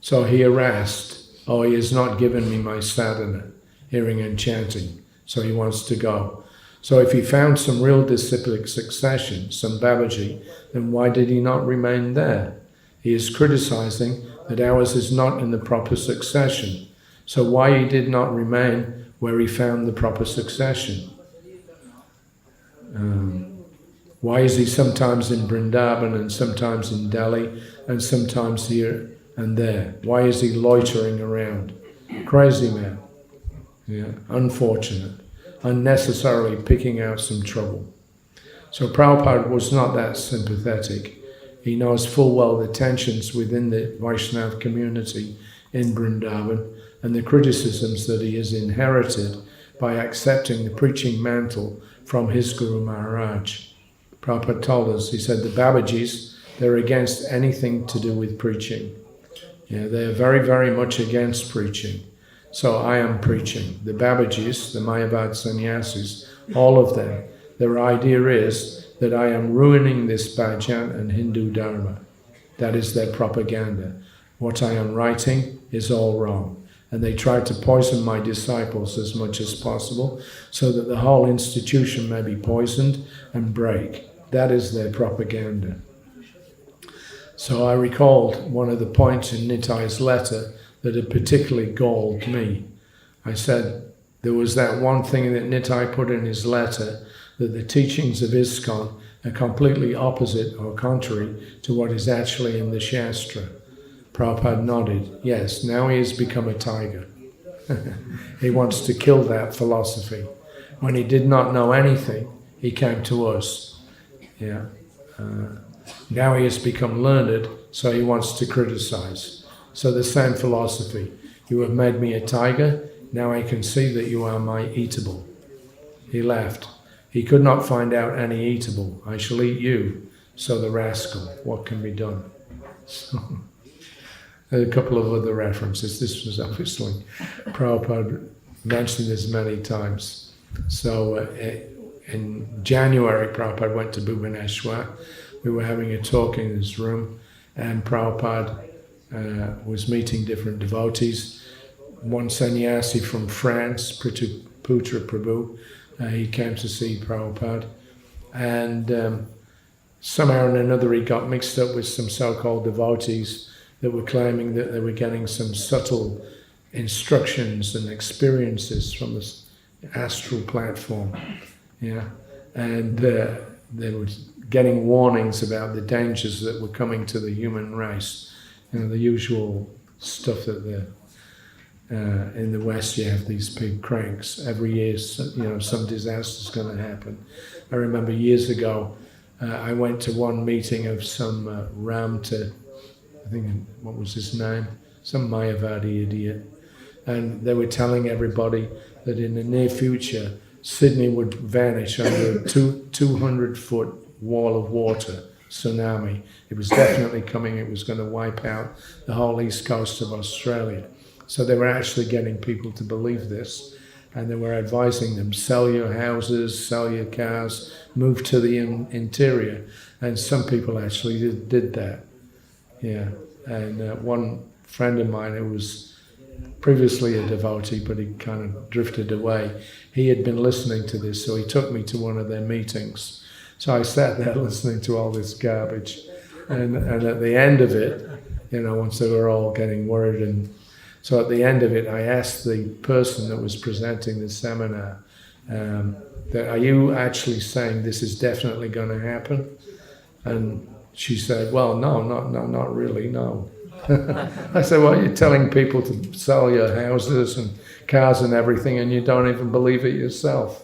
So he harassed, oh, he has not given me my sadhana, hearing and chanting, so he wants to go. So if he found some real disciplic succession, some Babaji, then why did he not remain there? He is criticizing that ours is not in the proper succession. So why he did not remain where he found the proper succession? Why is he sometimes in Vrindavan and sometimes in Delhi and sometimes here and there? Why is he loitering around? Crazy man. Yeah, unfortunate. Unnecessarily picking out some trouble. So Prabhupada was not that sympathetic. He knows full well the tensions within the Vaishnava community in Vrindavan and the criticisms that he has inherited by accepting the preaching mantle from his Guru Maharaj. Prabhupada told us, he said, the Babajis, they're against anything to do with preaching. Yeah, they're very, very much against preaching. So I am preaching. The Babajis, the Mayavad sannyasis, all of them, their idea is that I am ruining this bhajan and Hindu dharma. That is their propaganda. What I am writing is all wrong. And they try to poison my disciples as much as possible so that the whole institution may be poisoned and break. That is their propaganda. So I recalled one of the points in Nitai's letter that had particularly galled me. I said there was that one thing that Nitai put in his letter, that the teachings of ISKCON are completely opposite or contrary to what is actually in the Shastra. Prabhupada nodded. Yes, now he has become a tiger. He wants to kill that philosophy. When he did not know anything, he came to us. Yeah. Now he has become learned, so he wants to criticize. So the same philosophy. You have made me a tiger, now I can see that you are my eatable. He laughed. He could not find out any eatable. I shall eat you. So the rascal, what can be done? So, a couple of other references. This was obviously Prabhupada mentioned this many times. So in January, Prabhupada went to Bhubaneswar. We were having a talk in his room, and Prabhupada was meeting different devotees. One sannyasi from France, Putra Prabhu, he came to see Prabhupada, and somehow or another he got mixed up with some so-called devotees that were claiming that they were getting some subtle instructions and experiences from the astral platform, yeah, and they were getting warnings about the dangers that were coming to the human race. You know, the usual stuff that in the West you have these big cranks. Every year, you know, some disaster's going to happen. I remember years ago, I went to one meeting of some Ramta, I think, what was his name? Some Mayavadi idiot. And they were telling everybody that in the near future, Sydney would vanish under a 200-foot wall of water, tsunami. It was definitely coming. It was going to wipe out the whole east coast of Australia. So they were actually getting people to believe this, and they were advising them, sell your houses, sell your cars, move to the interior. And some people actually did that. Yeah. And one friend of mine who was previously a devotee, but he kind of drifted away, he had been listening to this, so he took me to one of their meetings. So I sat there listening to all this garbage. And at the end of it, you know, once they were all getting worried, and so at the end of it, I asked the person that was presenting the seminar, that, are you actually saying this is definitely going to happen? And she said, well, no, not really, no. I said, well, you're telling people to sell your houses and cars and everything, and you don't even believe it yourself.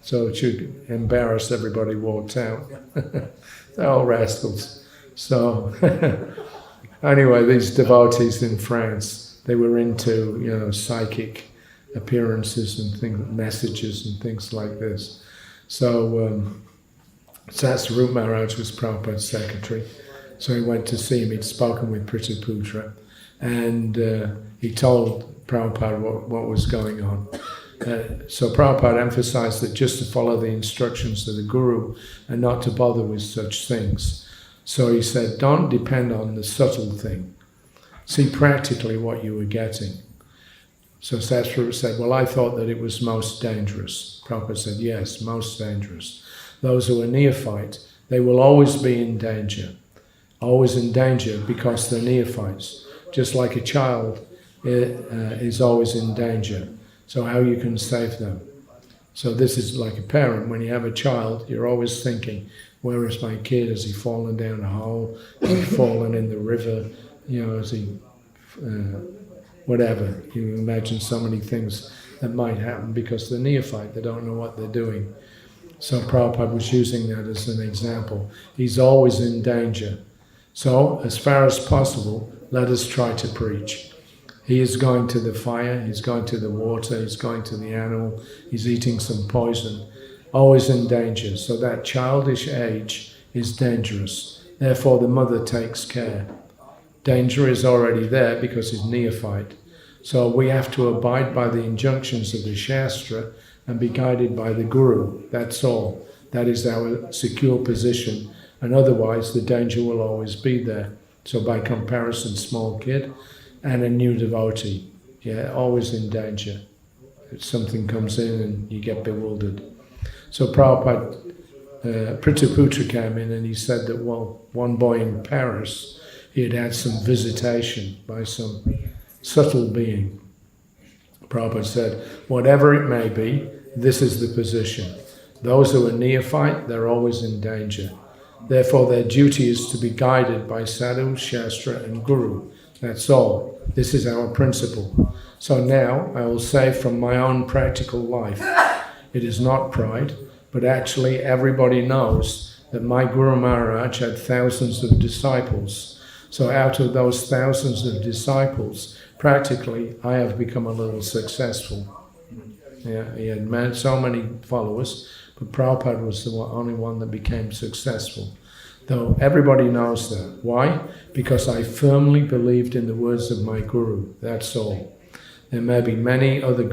So she embarrassed everybody, walked out. They're all rascals. So anyway, these devotees in France, they were into, you know, psychic appearances and things, messages and things like this. So Satsvarup Maharaj was Prabhupada's secretary. So he went to see him. He'd spoken with Pritiputra, and he told Prabhupada what was going on. So Prabhupada emphasized that just to follow the instructions of the Guru and not to bother with such things. So he said, don't depend on the subtle thing. See practically what you were getting. So Satsvarup said, well, I thought that it was most dangerous. Prabhupada said, yes, most dangerous. Those who are neophyte, they will always be in danger. Always in danger because they're neophytes. Just like a child is always in danger. So how you can save them? So this is like a parent. When you have a child, you're always thinking, where is my kid? Has he fallen down a hole? Has he fallen in the river? You know, has he, whatever. You imagine so many things that might happen because they're neophyte. They don't know what they're doing. So Prabhupada was using that as an example. He's always in danger. So, as far as possible, let us try to preach. He is going to the fire, he's going to the water, he's going to the animal, he's eating some poison, always in danger. So that childish age is dangerous. Therefore, the mother takes care. Danger is already there because he's neophyte. So we have to abide by the injunctions of the Shastra and be guided by the Guru. That's all. That is our secure position. And otherwise, the danger will always be there. So by comparison, small kid and a new devotee, yeah, always in danger. If something comes in and you get bewildered. So Prabhupada, Pritiputra came in and he said that, well, one boy in Paris, he had had some visitation by some subtle being. Prabhupada said, whatever it may be, this is the position. Those who are neophyte, they're always in danger. Therefore, their duty is to be guided by Sadhu, Shastra and Guru. That's all. This is our principle. So now, I will say from my own practical life, it is not pride, but actually everybody knows that my Guru Maharaj had thousands of disciples. So out of those thousands of disciples, practically, I have become a little successful. Yeah, he had so many followers, but Prabhupada was the only one that became successful. Though everybody knows that. Why? Because I firmly believed in the words of my Guru. That's all. There may be many other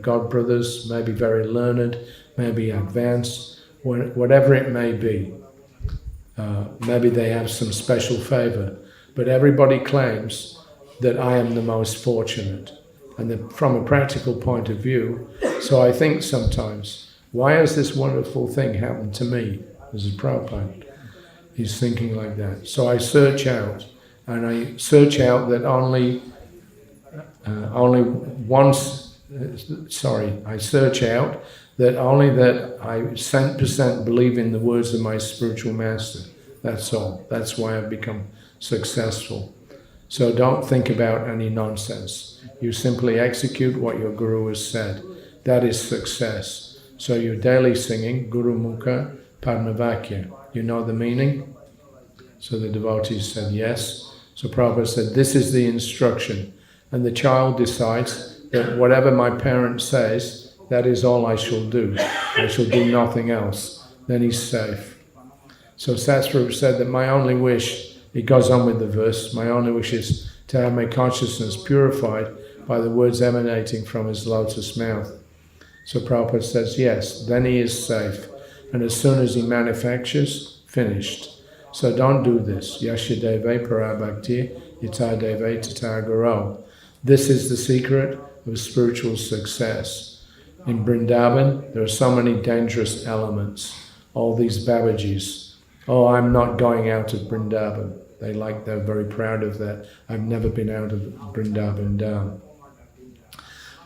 God brothers, maybe very learned, maybe advanced, whatever it may be. Maybe they have some special favor, but everybody claims that I am the most fortunate. And from a practical point of view, so I think sometimes, why has this wonderful thing happened to me? This is Prabhupada. He's thinking like that. So I search out, and I search out that I search out that only that I 100% believe in the words of my spiritual master. That's all. That's why I've become successful. So don't think about any nonsense. You simply execute what your guru has said. That is success. So you're daily singing Guru Mukha Padmavakya. You know the meaning? So the devotees said yes. So Prabhupada said, this is the instruction. And the child decides that whatever my parent says, that is all I shall do. I shall do nothing else. Then he's safe. So Satsvarupa said that my only wish, it goes on with the verse, my only wish is to have my consciousness purified by the words emanating from his lotus mouth. So Prabhupada says, yes, then he is safe. And as soon as he manufactures, finished. So don't do this. Yashadeve parabhakti yatadeve tatagaro. This is the secret of spiritual success. In Vrindavan, there are so many dangerous elements. All these Babajis. Oh, I'm not going out of Vrindavan. They're very proud of that. I've never been out of Vrindavan down.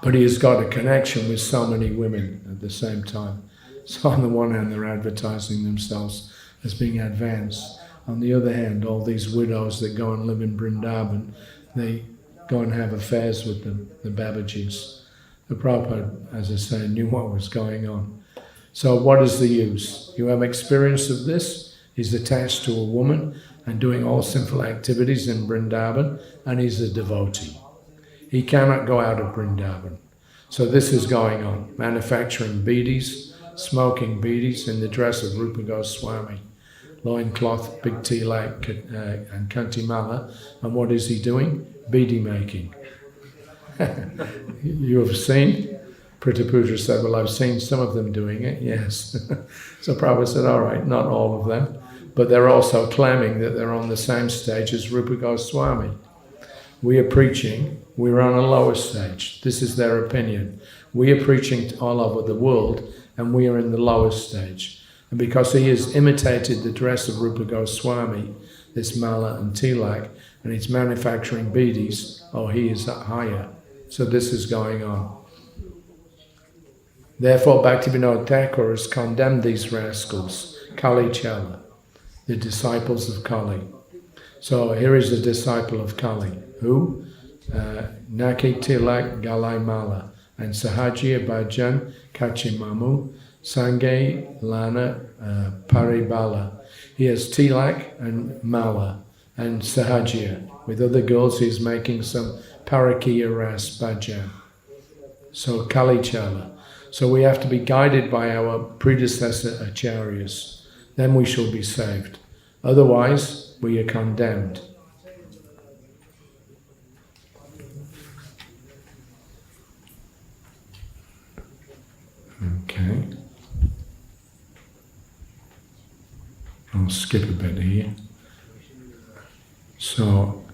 But he has got a connection with so many women at the same time. So on the one hand, they're advertising themselves as being advanced. On the other hand, all these widows that go and live in Vrindavan, they go and have affairs with them, the Babajis. The Prabhupada, as I say, knew what was going on. So what is the use? You have experience of this. He's attached to a woman and doing all sinful activities in Vrindavan, and he's a devotee. He cannot go out of Vrindavan. So this is going on, manufacturing bidis, smoking bidis in the dress of Rupa Goswami, loincloth, big tilak, and kantimala. And what is he doing? Bidi making. You have seen? Pratiputra said, well, I've seen some of them doing it, yes. So Prabhupada said, all right, not all of them, but they're also claiming that they're on the same stage as Rupa Goswami. We are preaching, we're on a lower stage. This is their opinion. We are preaching all over the world, and we are in the lower stage. And because he has imitated the dress of Rupa Goswami, this mala and tilak, and he's manufacturing bidis, oh, he is higher. So this is going on. Therefore, Bhaktivedanta Thakur has condemned these rascals, Kali Chala, the disciples of Kali. So here is the disciple of Kali. Who? Naki Tilak Galai Mala and Sahajya Bhajan Kachimamu Sange Lana Paribala. He has Tilak and Mala and Sahajya. With other girls, he's making some Parakiya Ras Bhajan. So Kali Chala. So we have to be guided by our predecessor acharyas. Then we shall be saved. Otherwise, we are condemned. Okay. I'll skip a bit here. So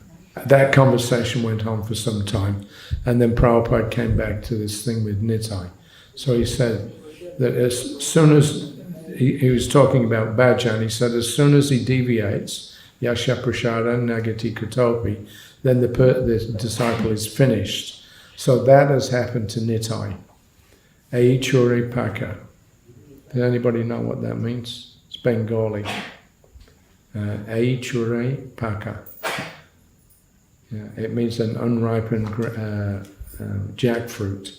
that conversation went on for some time, and then Prabhupada came back to this thing with Nitai. So he said that as soon as he was talking about bhajan, he said as soon as he deviates, yasha prasada nagati kutopi, then the disciple is finished. So that has happened to Nitai. Aichure paka. Does anybody know what that means? It's Bengali. Aichure paka. Yeah, it means an unripened jackfruit.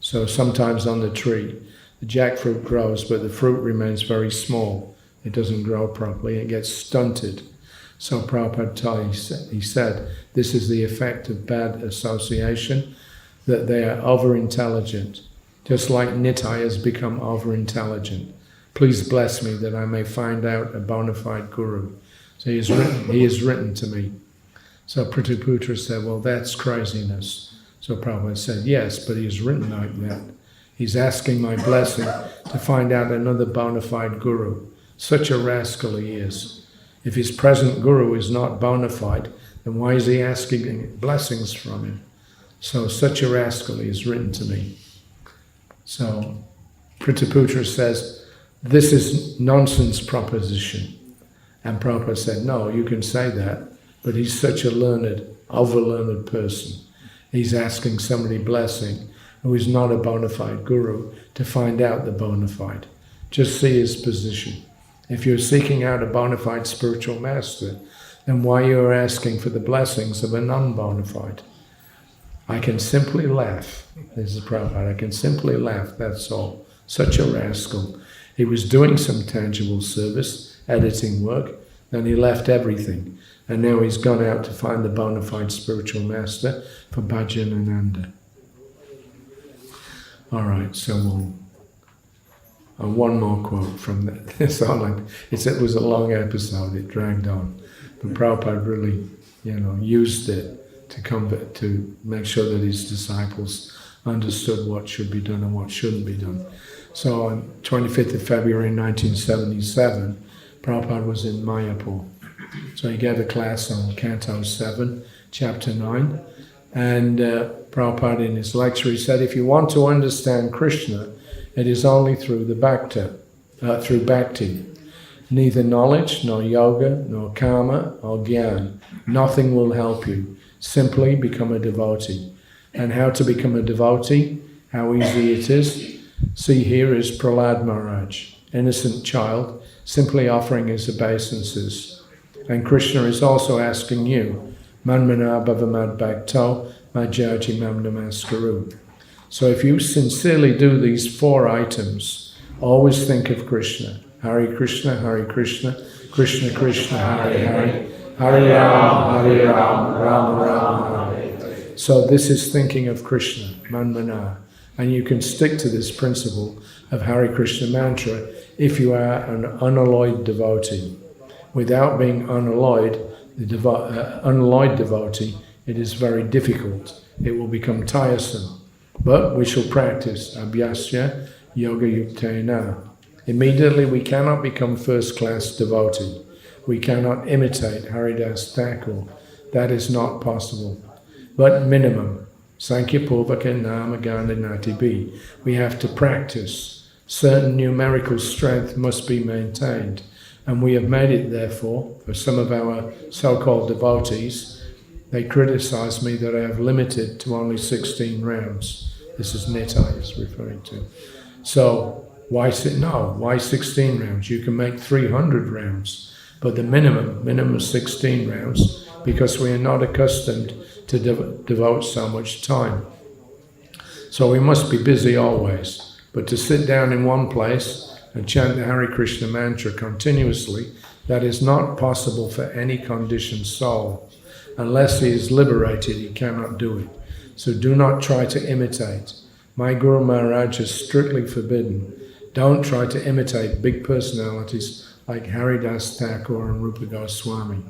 So sometimes on the tree, the jackfruit grows, but the fruit remains very small. It doesn't grow properly, it gets stunted. So Prabhupada he said, this is the effect of bad association, that they are over-intelligent. Just like Nitai has become over-intelligent. Please bless me that I may find out a bona fide guru. So he has written to me. So Pratiputra said, well, that's craziness. So Prabhupada said, yes, but he's written like that. He's asking my blessing to find out another bona fide guru. Such a rascal he is. If his present guru is not bona fide, then why is he asking blessings from him? So such a rascal he has written to me. So Prataputra says, this is nonsense proposition. And Prabhupada said, no, you can say that, but he's such a learned, over-learned person. He's asking somebody blessing who is not a bona fide guru to find out the bona fide. Just see his position. If you're seeking out a bona fide spiritual master, then why you're asking for the blessings of a non-bona fide? I can simply laugh. This is Prabhupada. I can simply laugh, that's all. Such a rascal. He was doing some tangible service, editing work, then he left everything. And now he's gone out to find the bona fide spiritual master for bhajan and anda. All right, so one more quote from that. It was a long episode, it dragged on. But Prabhupada really, used it to make sure that his disciples understood what should be done and what shouldn't be done. So on 25th of February 1977, Prabhupada was in Mayapur. So he gave a class on Canto 7, Chapter 9, and Prabhupada in his lecture, he said, if you want to understand Krishna, it is only through through bhakti. Neither knowledge, nor yoga, nor karma, or jnana. Nothing will help you. Simply become a devotee. And how to become a devotee? How easy it is. See, here is Prahlad Maharaj, innocent child, simply offering his obeisances. And Krishna is also asking you, Manmana bhavamad bhakto majaji mam namaskaru. So if you sincerely do these 4 items, always think of Krishna. Hare Krishna, Krishna Krishna, Hare Hare, Hare Ram, Ram Ram, Hare. So this is thinking of Krishna, Manmana. And you can stick to this principle of Hare Krishna mantra if you are an unalloyed devotee. Without being unalloyed, unalloyed devotee, it is very difficult. It will become tiresome. But we shall practice abhyasya yoga yuktena. Immediately we cannot become first-class devotee. We cannot imitate Haridas Thakur. That is not possible. But minimum, Sankhya Purvaka Nama Gana Nati B. We have to practice. Certain numerical strength must be maintained. And we have made it, therefore, for some of our so-called devotees. They criticize me that I have limited to only 16 rounds. This is Nitai is referring to. So, why 16 rounds? You can make 300 rounds. But the minimum is 16 rounds, because we are not accustomed to devote so much time. So we must be busy always. But to sit down in one place and chant the Hare Krishna mantra continuously, that is not possible for any conditioned soul. Unless he is liberated, he cannot do it. So do not try to imitate. My Guru Maharaj has strictly forbidden. Don't try to imitate big personalities like Haridas Thakur and Rupa Goswami.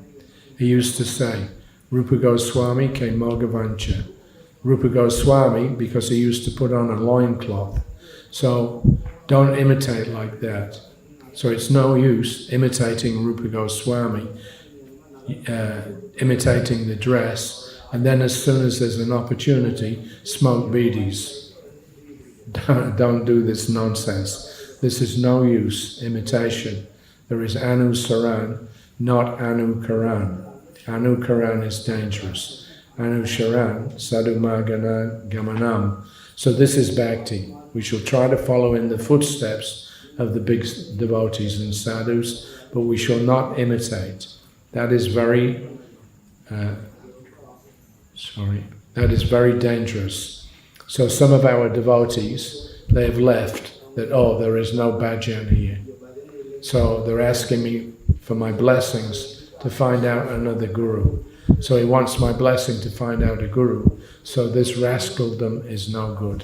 He used to say, Rupa Goswami ke Mogavancha. Rupa Goswami, because he used to put on a loincloth. So don't imitate like that. So it's no use imitating Rupa Goswami, imitating the dress, and then as soon as there's an opportunity, smoke bidis. Don't do this nonsense. This is no use, imitation. There is Anusaran, not Anukaran. Anukaran is dangerous. Anusharan, sadhumagana gamanam. So this is bhakti. We shall try to follow in the footsteps of the big devotees and sadhus, but we shall not imitate. That is very dangerous. So some of our devotees, they have left that, there is no bhajan here. So they're asking me for my blessings to find out another guru. So he wants my blessing to find out a guru. So this rascaldom is no good.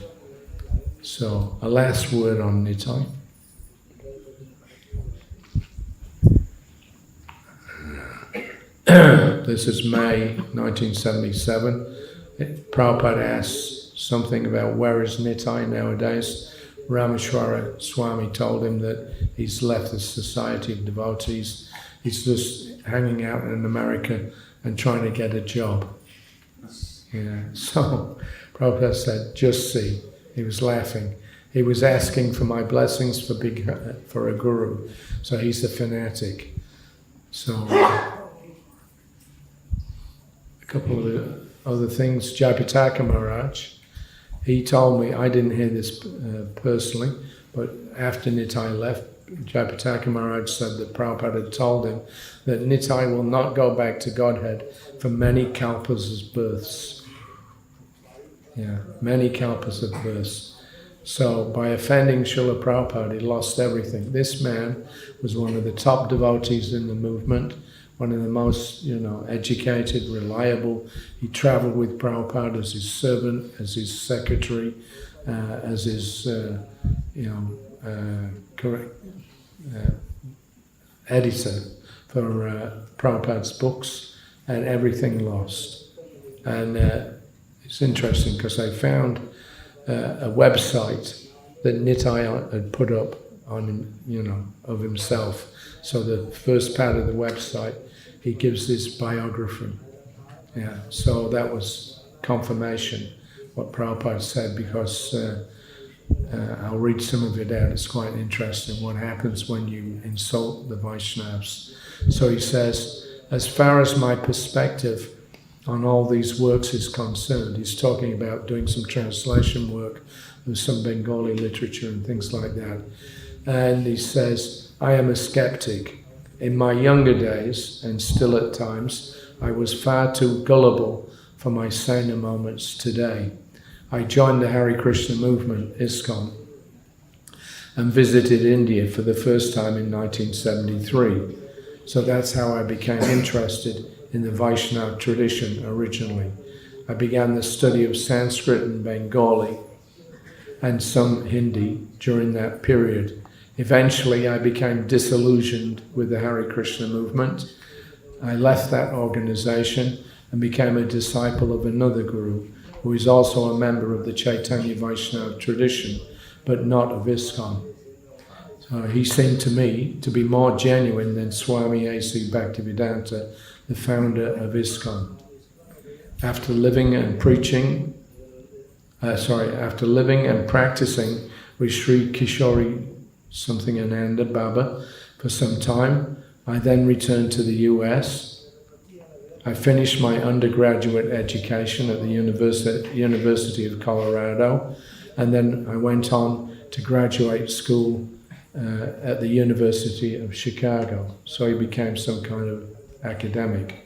So a last word on Nitai. This is May 1977. Prabhupada asked something about where is Nitai nowadays. Rameshwara Swami told him that he's left the Society of Devotees. He's just hanging out in America and trying to get a job. So Prabhupada said, just see. He was laughing. He was asking for my blessings for a guru. So he's a fanatic. So a couple of other things. Jayapataka Maharaj, he told me, I didn't hear this personally, but after Nitai left, Jayapataka Maharaj said that Prabhupada had told him that Nitai will not go back to Godhead for many kalpas as births. Many kalpas of births. So by offending Srila Prabhupada, he lost everything. This man was one of the top devotees in the movement, one of the most, educated, reliable. He traveled with Prabhupada as his servant, as his secretary, as his, editor for Prabhupada's books, and everything lost. And it's interesting because I found a website that Nitai had put up on, of himself. So the first part of the website, he gives this biography. So that was confirmation what Prabhupada said, because I'll read some of it out. It's quite interesting what happens when you insult the Vaishnavas. So he says, as far as my perspective on all these works is concerned, he's talking about doing some translation work of some Bengali literature and things like that. And he says, I am a skeptic. In my younger days, and still at times, I was far too gullible for my saner moments today. I joined the Hare Krishna movement, ISKCON, and visited India for the first time in 1973. So that's how I became interested in the Vaishnava tradition originally. I began the study of Sanskrit and Bengali and some Hindi during that period. Eventually I became disillusioned with the Hare Krishna movement. I left that organization and became a disciple of another guru, who is also a member of the Chaitanya Vaishnava tradition, but not of ISKCON. So he seemed to me to be more genuine than Swami A.C. Bhaktivedanta, the founder of ISKCON. After living and practicing with Sri Kishori something Ananda Baba for some time, I then returned to the US. I finished my undergraduate education at the University of Colorado, and then I went on to graduate school at the University of Chicago. So he became some kind of academic.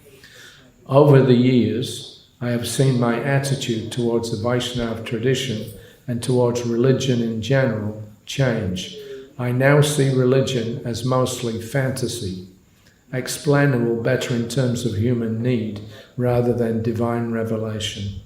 Over the years, I have seen my attitude towards the Vaishnava tradition and towards religion in general change. I now see religion as mostly fantasy, explainable better in terms of human need rather than divine revelation.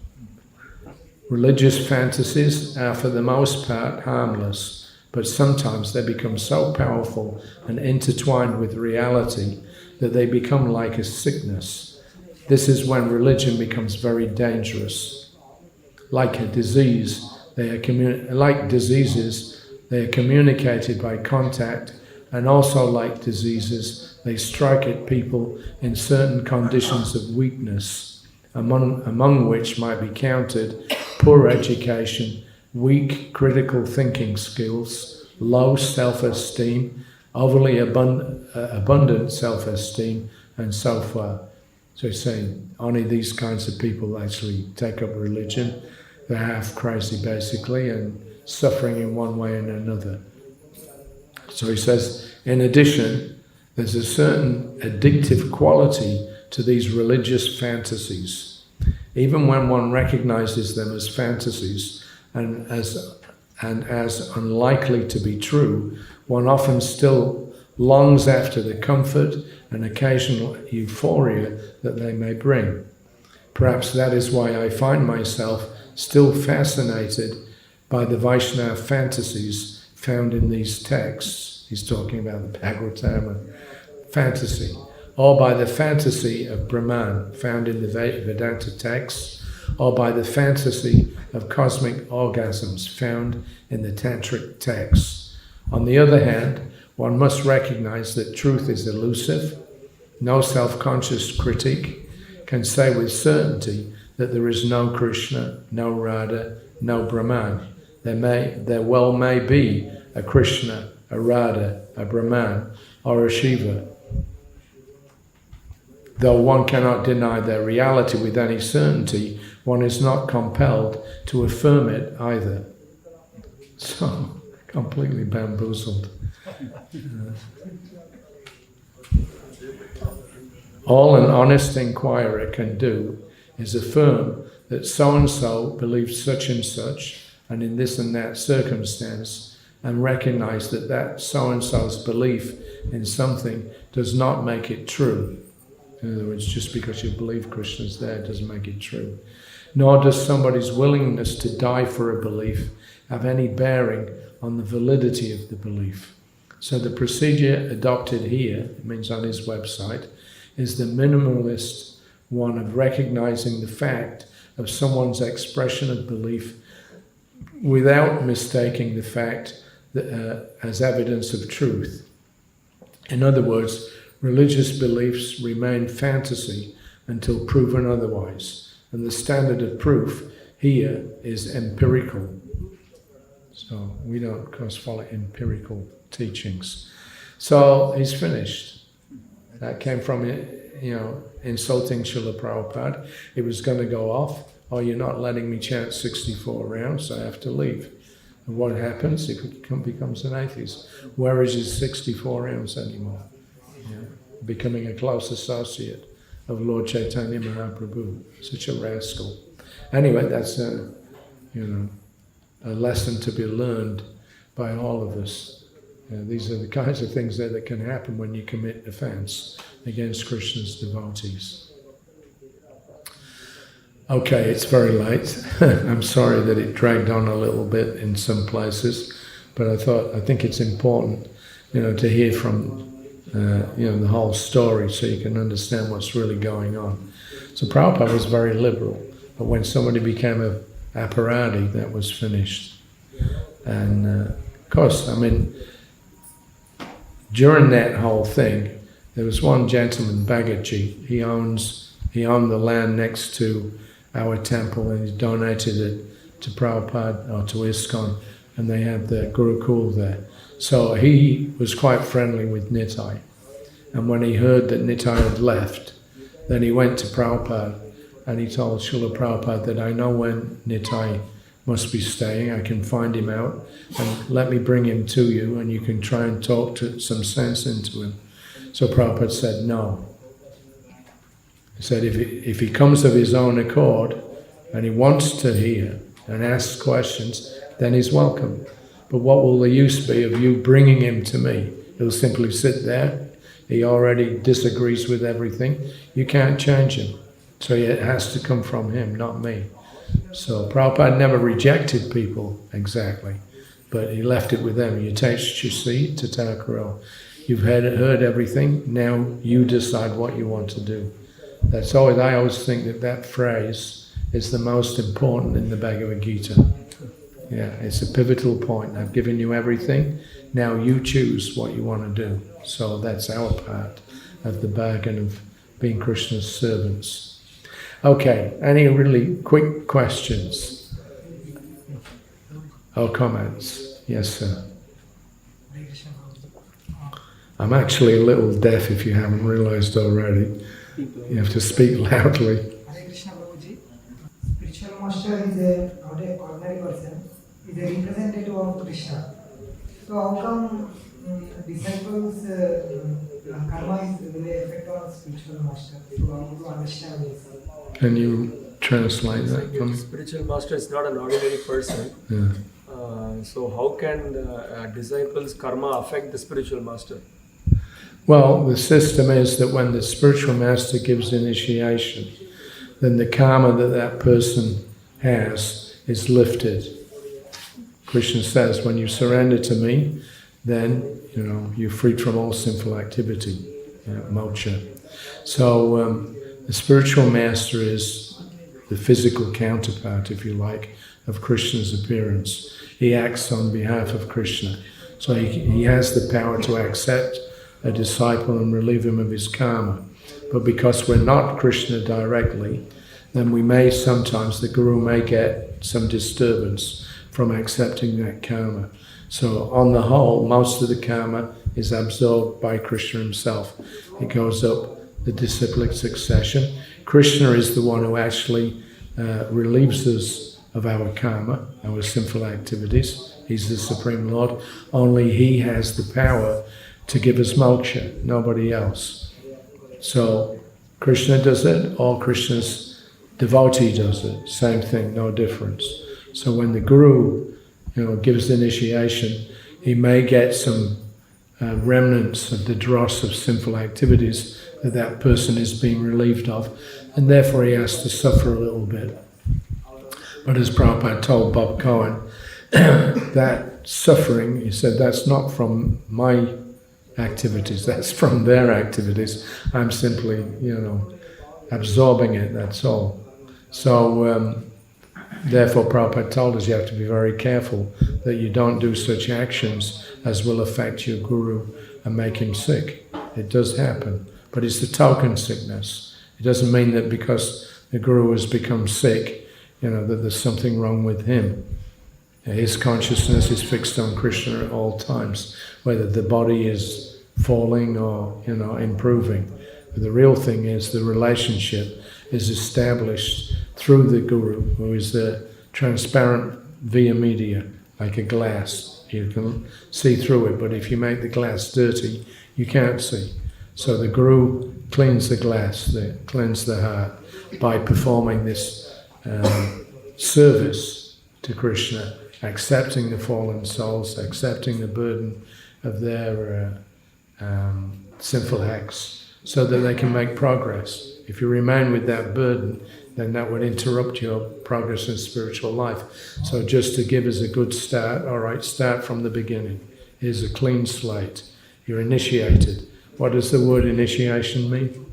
Religious fantasies are for the most part harmless, but sometimes they become so powerful and intertwined with reality that they become like a sickness. This is when religion becomes very dangerous. Like a disease, they are communicated by contact, and also like diseases, they strike at people in certain conditions of weakness, among which might be counted poor education, weak critical thinking skills, low self-esteem, overly abundant self-esteem, and so forth. So he's saying only these kinds of people actually take up religion. They're half crazy basically and suffering in one way and another. So he says, in addition, there's a certain addictive quality to these religious fantasies. Even when one recognizes them as fantasies and as unlikely to be true, one often still longs after the comfort and occasional euphoria that they may bring. Perhaps that is why I find myself still fascinated by the Vaishnava fantasies found in these texts. He's talking about the Bhagavatam fantasy, or by the fantasy of Brahman found in the Vedanta texts, or by the fantasy of cosmic orgasms found in the tantric texts. On the other hand, one must recognize that truth is elusive. No self-conscious critic can say with certainty that there is no Krishna, no Radha, no Brahman. There well may be a Krishna, a Radha, a Brahman, or a Shiva. Though one cannot deny their reality with any certainty, one is not compelled to affirm it either. So, completely bamboozled. All an honest inquirer can do is affirm that so-and-so believes such and such, and in this and that circumstance, and recognize that that so-and-so's belief in something does not make it true. In other words, just because you believe Krishna's there doesn't make it true. Nor does somebody's willingness to die for a belief have any bearing on the validity of the belief. So the procedure adopted here, it means on his website, is the minimalist one of recognizing the fact of someone's expression of belief without mistaking the fact that, as evidence of truth. In other words, religious beliefs remain fantasy until proven otherwise, and the standard of proof here is empirical. So we don't, of course, follow empirical teachings. So he's finished. That came from, insulting Srila Prabhupada. It was going to go off. Oh, you're not letting me chant 64 rounds, so I have to leave. And what happens? He becomes an atheist. Where is his 64 rounds anymore? Becoming a close associate of Lord Chaitanya Mahaprabhu. Such a rascal. Anyway, that's a lesson to be learned by all of us. These are the kinds of things that can happen when you commit offense against Krishna's devotees. Okay, it's very late. I'm sorry that it dragged on a little bit in some places, but I think it's important, to hear from, the whole story so you can understand what's really going on. So Prabhupada was very liberal, but when somebody became a aparadi, that was finished. And of course, during that whole thing, there was one gentleman, Bagaji. He owned the land next to our temple, and he donated it to Prabhupada or to ISKCON, and they had the Gurukul there. So he was quite friendly with Nitai. And when he heard that Nitai had left, then he went to Prabhupada and he told Srila Prabhupada that I know when Nitai must be staying, I can find him out, and let me bring him to you, and you can try and talk some sense into him. So Prabhupada said no. He said if he comes of his own accord and he wants to hear and ask questions, then he's welcome. But what will the use be of you bringing him to me? He'll simply sit there. He already disagrees with everything. You can't change him. So it has to come from him, not me. So Prabhupada never rejected people exactly, but he left it with them. You taste your seed to Thakura. You've heard everything, now you decide what you want to do. I always think that phrase is the most important in the Bhagavad Gita. Yeah, it's a pivotal point. I've given you everything, now you choose what you want to do. So that's our part of the bargain of being Krishna's servants. Okay, any really quick questions or comments? Yes, sir. I'm actually a little deaf if you haven't realized already. You have to speak loudly. Hare Krishna Prabhuji. Spiritual master is an ordinary person, is a representative of Krishna. So how come disciples' karma is really effect on spiritual master? So how to understand this? Can you translate that for me? Spiritual master is not an ordinary person. Yeah. So how can disciples' karma affect the spiritual master? Well, the system is that when the spiritual master gives initiation, then the karma that person has is lifted. Krishna says, when you surrender to me, then you're freed from all sinful activity, moksha. So the spiritual master is the physical counterpart, if you like, of Krishna's appearance. He acts on behalf of Krishna. So he has the power to accept a disciple and relieve him of his karma. But because we're not Krishna directly, then we may sometimes, the Guru may get some disturbance from accepting that karma. So on the whole, most of the karma is absorbed by Krishna himself. It goes up the disciplic succession. Krishna is the one who actually relieves us of our karma, our sinful activities. He's the Supreme Lord. Only He has the power to give us moksha, nobody else. So Krishna does it, or Krishna's devotee does it. Same thing, no difference. So when the Guru, gives the initiation, he may get some remnants of the dross of sinful activities that person is being relieved of, and therefore he has to suffer a little bit. But as Prabhupada told Bob Cohen, that suffering, he said, that's not from my activities, that's from their activities. I'm simply, absorbing it, that's all. So, therefore Prabhupada told us you have to be very careful that you don't do such actions as will affect your Guru and make him sick. It does happen, but it's the token sickness. It doesn't mean that because the Guru has become sick, that there's something wrong with him. His consciousness is fixed on Krishna at all times, whether the body is falling or, improving. But the real thing is the relationship is established through the Guru, who is the transparent via media, like a glass. You can see through it, but if you make the glass dirty, you can't see. So the Guru cleans the glass, cleans the heart, by performing this service to Krishna, accepting the fallen souls, accepting the burden of their sinful acts, so that they can make progress. If you remain with that burden, then that would interrupt your progress in spiritual life. So just to give us a good start, all right, start from the beginning. Here's a clean slate. You're initiated. What does the word initiation mean?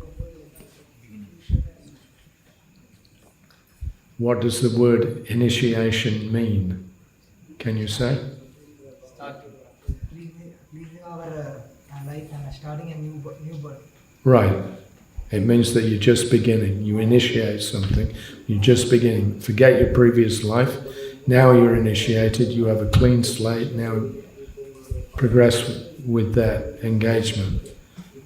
What does the word initiation mean? Can you say? Leaving our life and starting a new birth. Right. It means that you're just beginning. You initiate something. You're just beginning. Forget your previous life. Now you're initiated. You have a clean slate. Now progress with that engagement.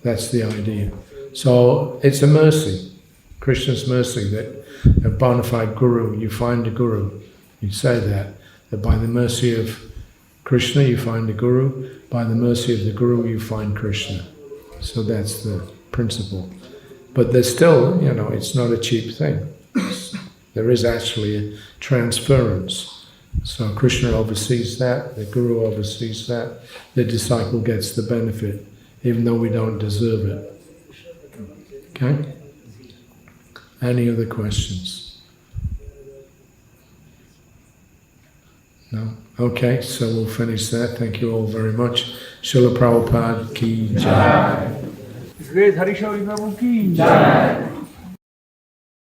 That's the idea. So it's a mercy, Krishna's mercy, that a bona fide Guru, you find a Guru. You say that by the mercy of Krishna you find a Guru, by the mercy of the Guru you find Krishna. So that's the principle. But there's still, it's not a cheap thing. There is actually a transference. So Krishna oversees that, the Guru oversees that, the disciple gets the benefit, even though we don't deserve it. Okay? Any other questions? No? Okay, so we'll finish that. Thank you all very much. Srila Prabhupada ki jai. His Grace Hari Sauri Prabhu ki jai.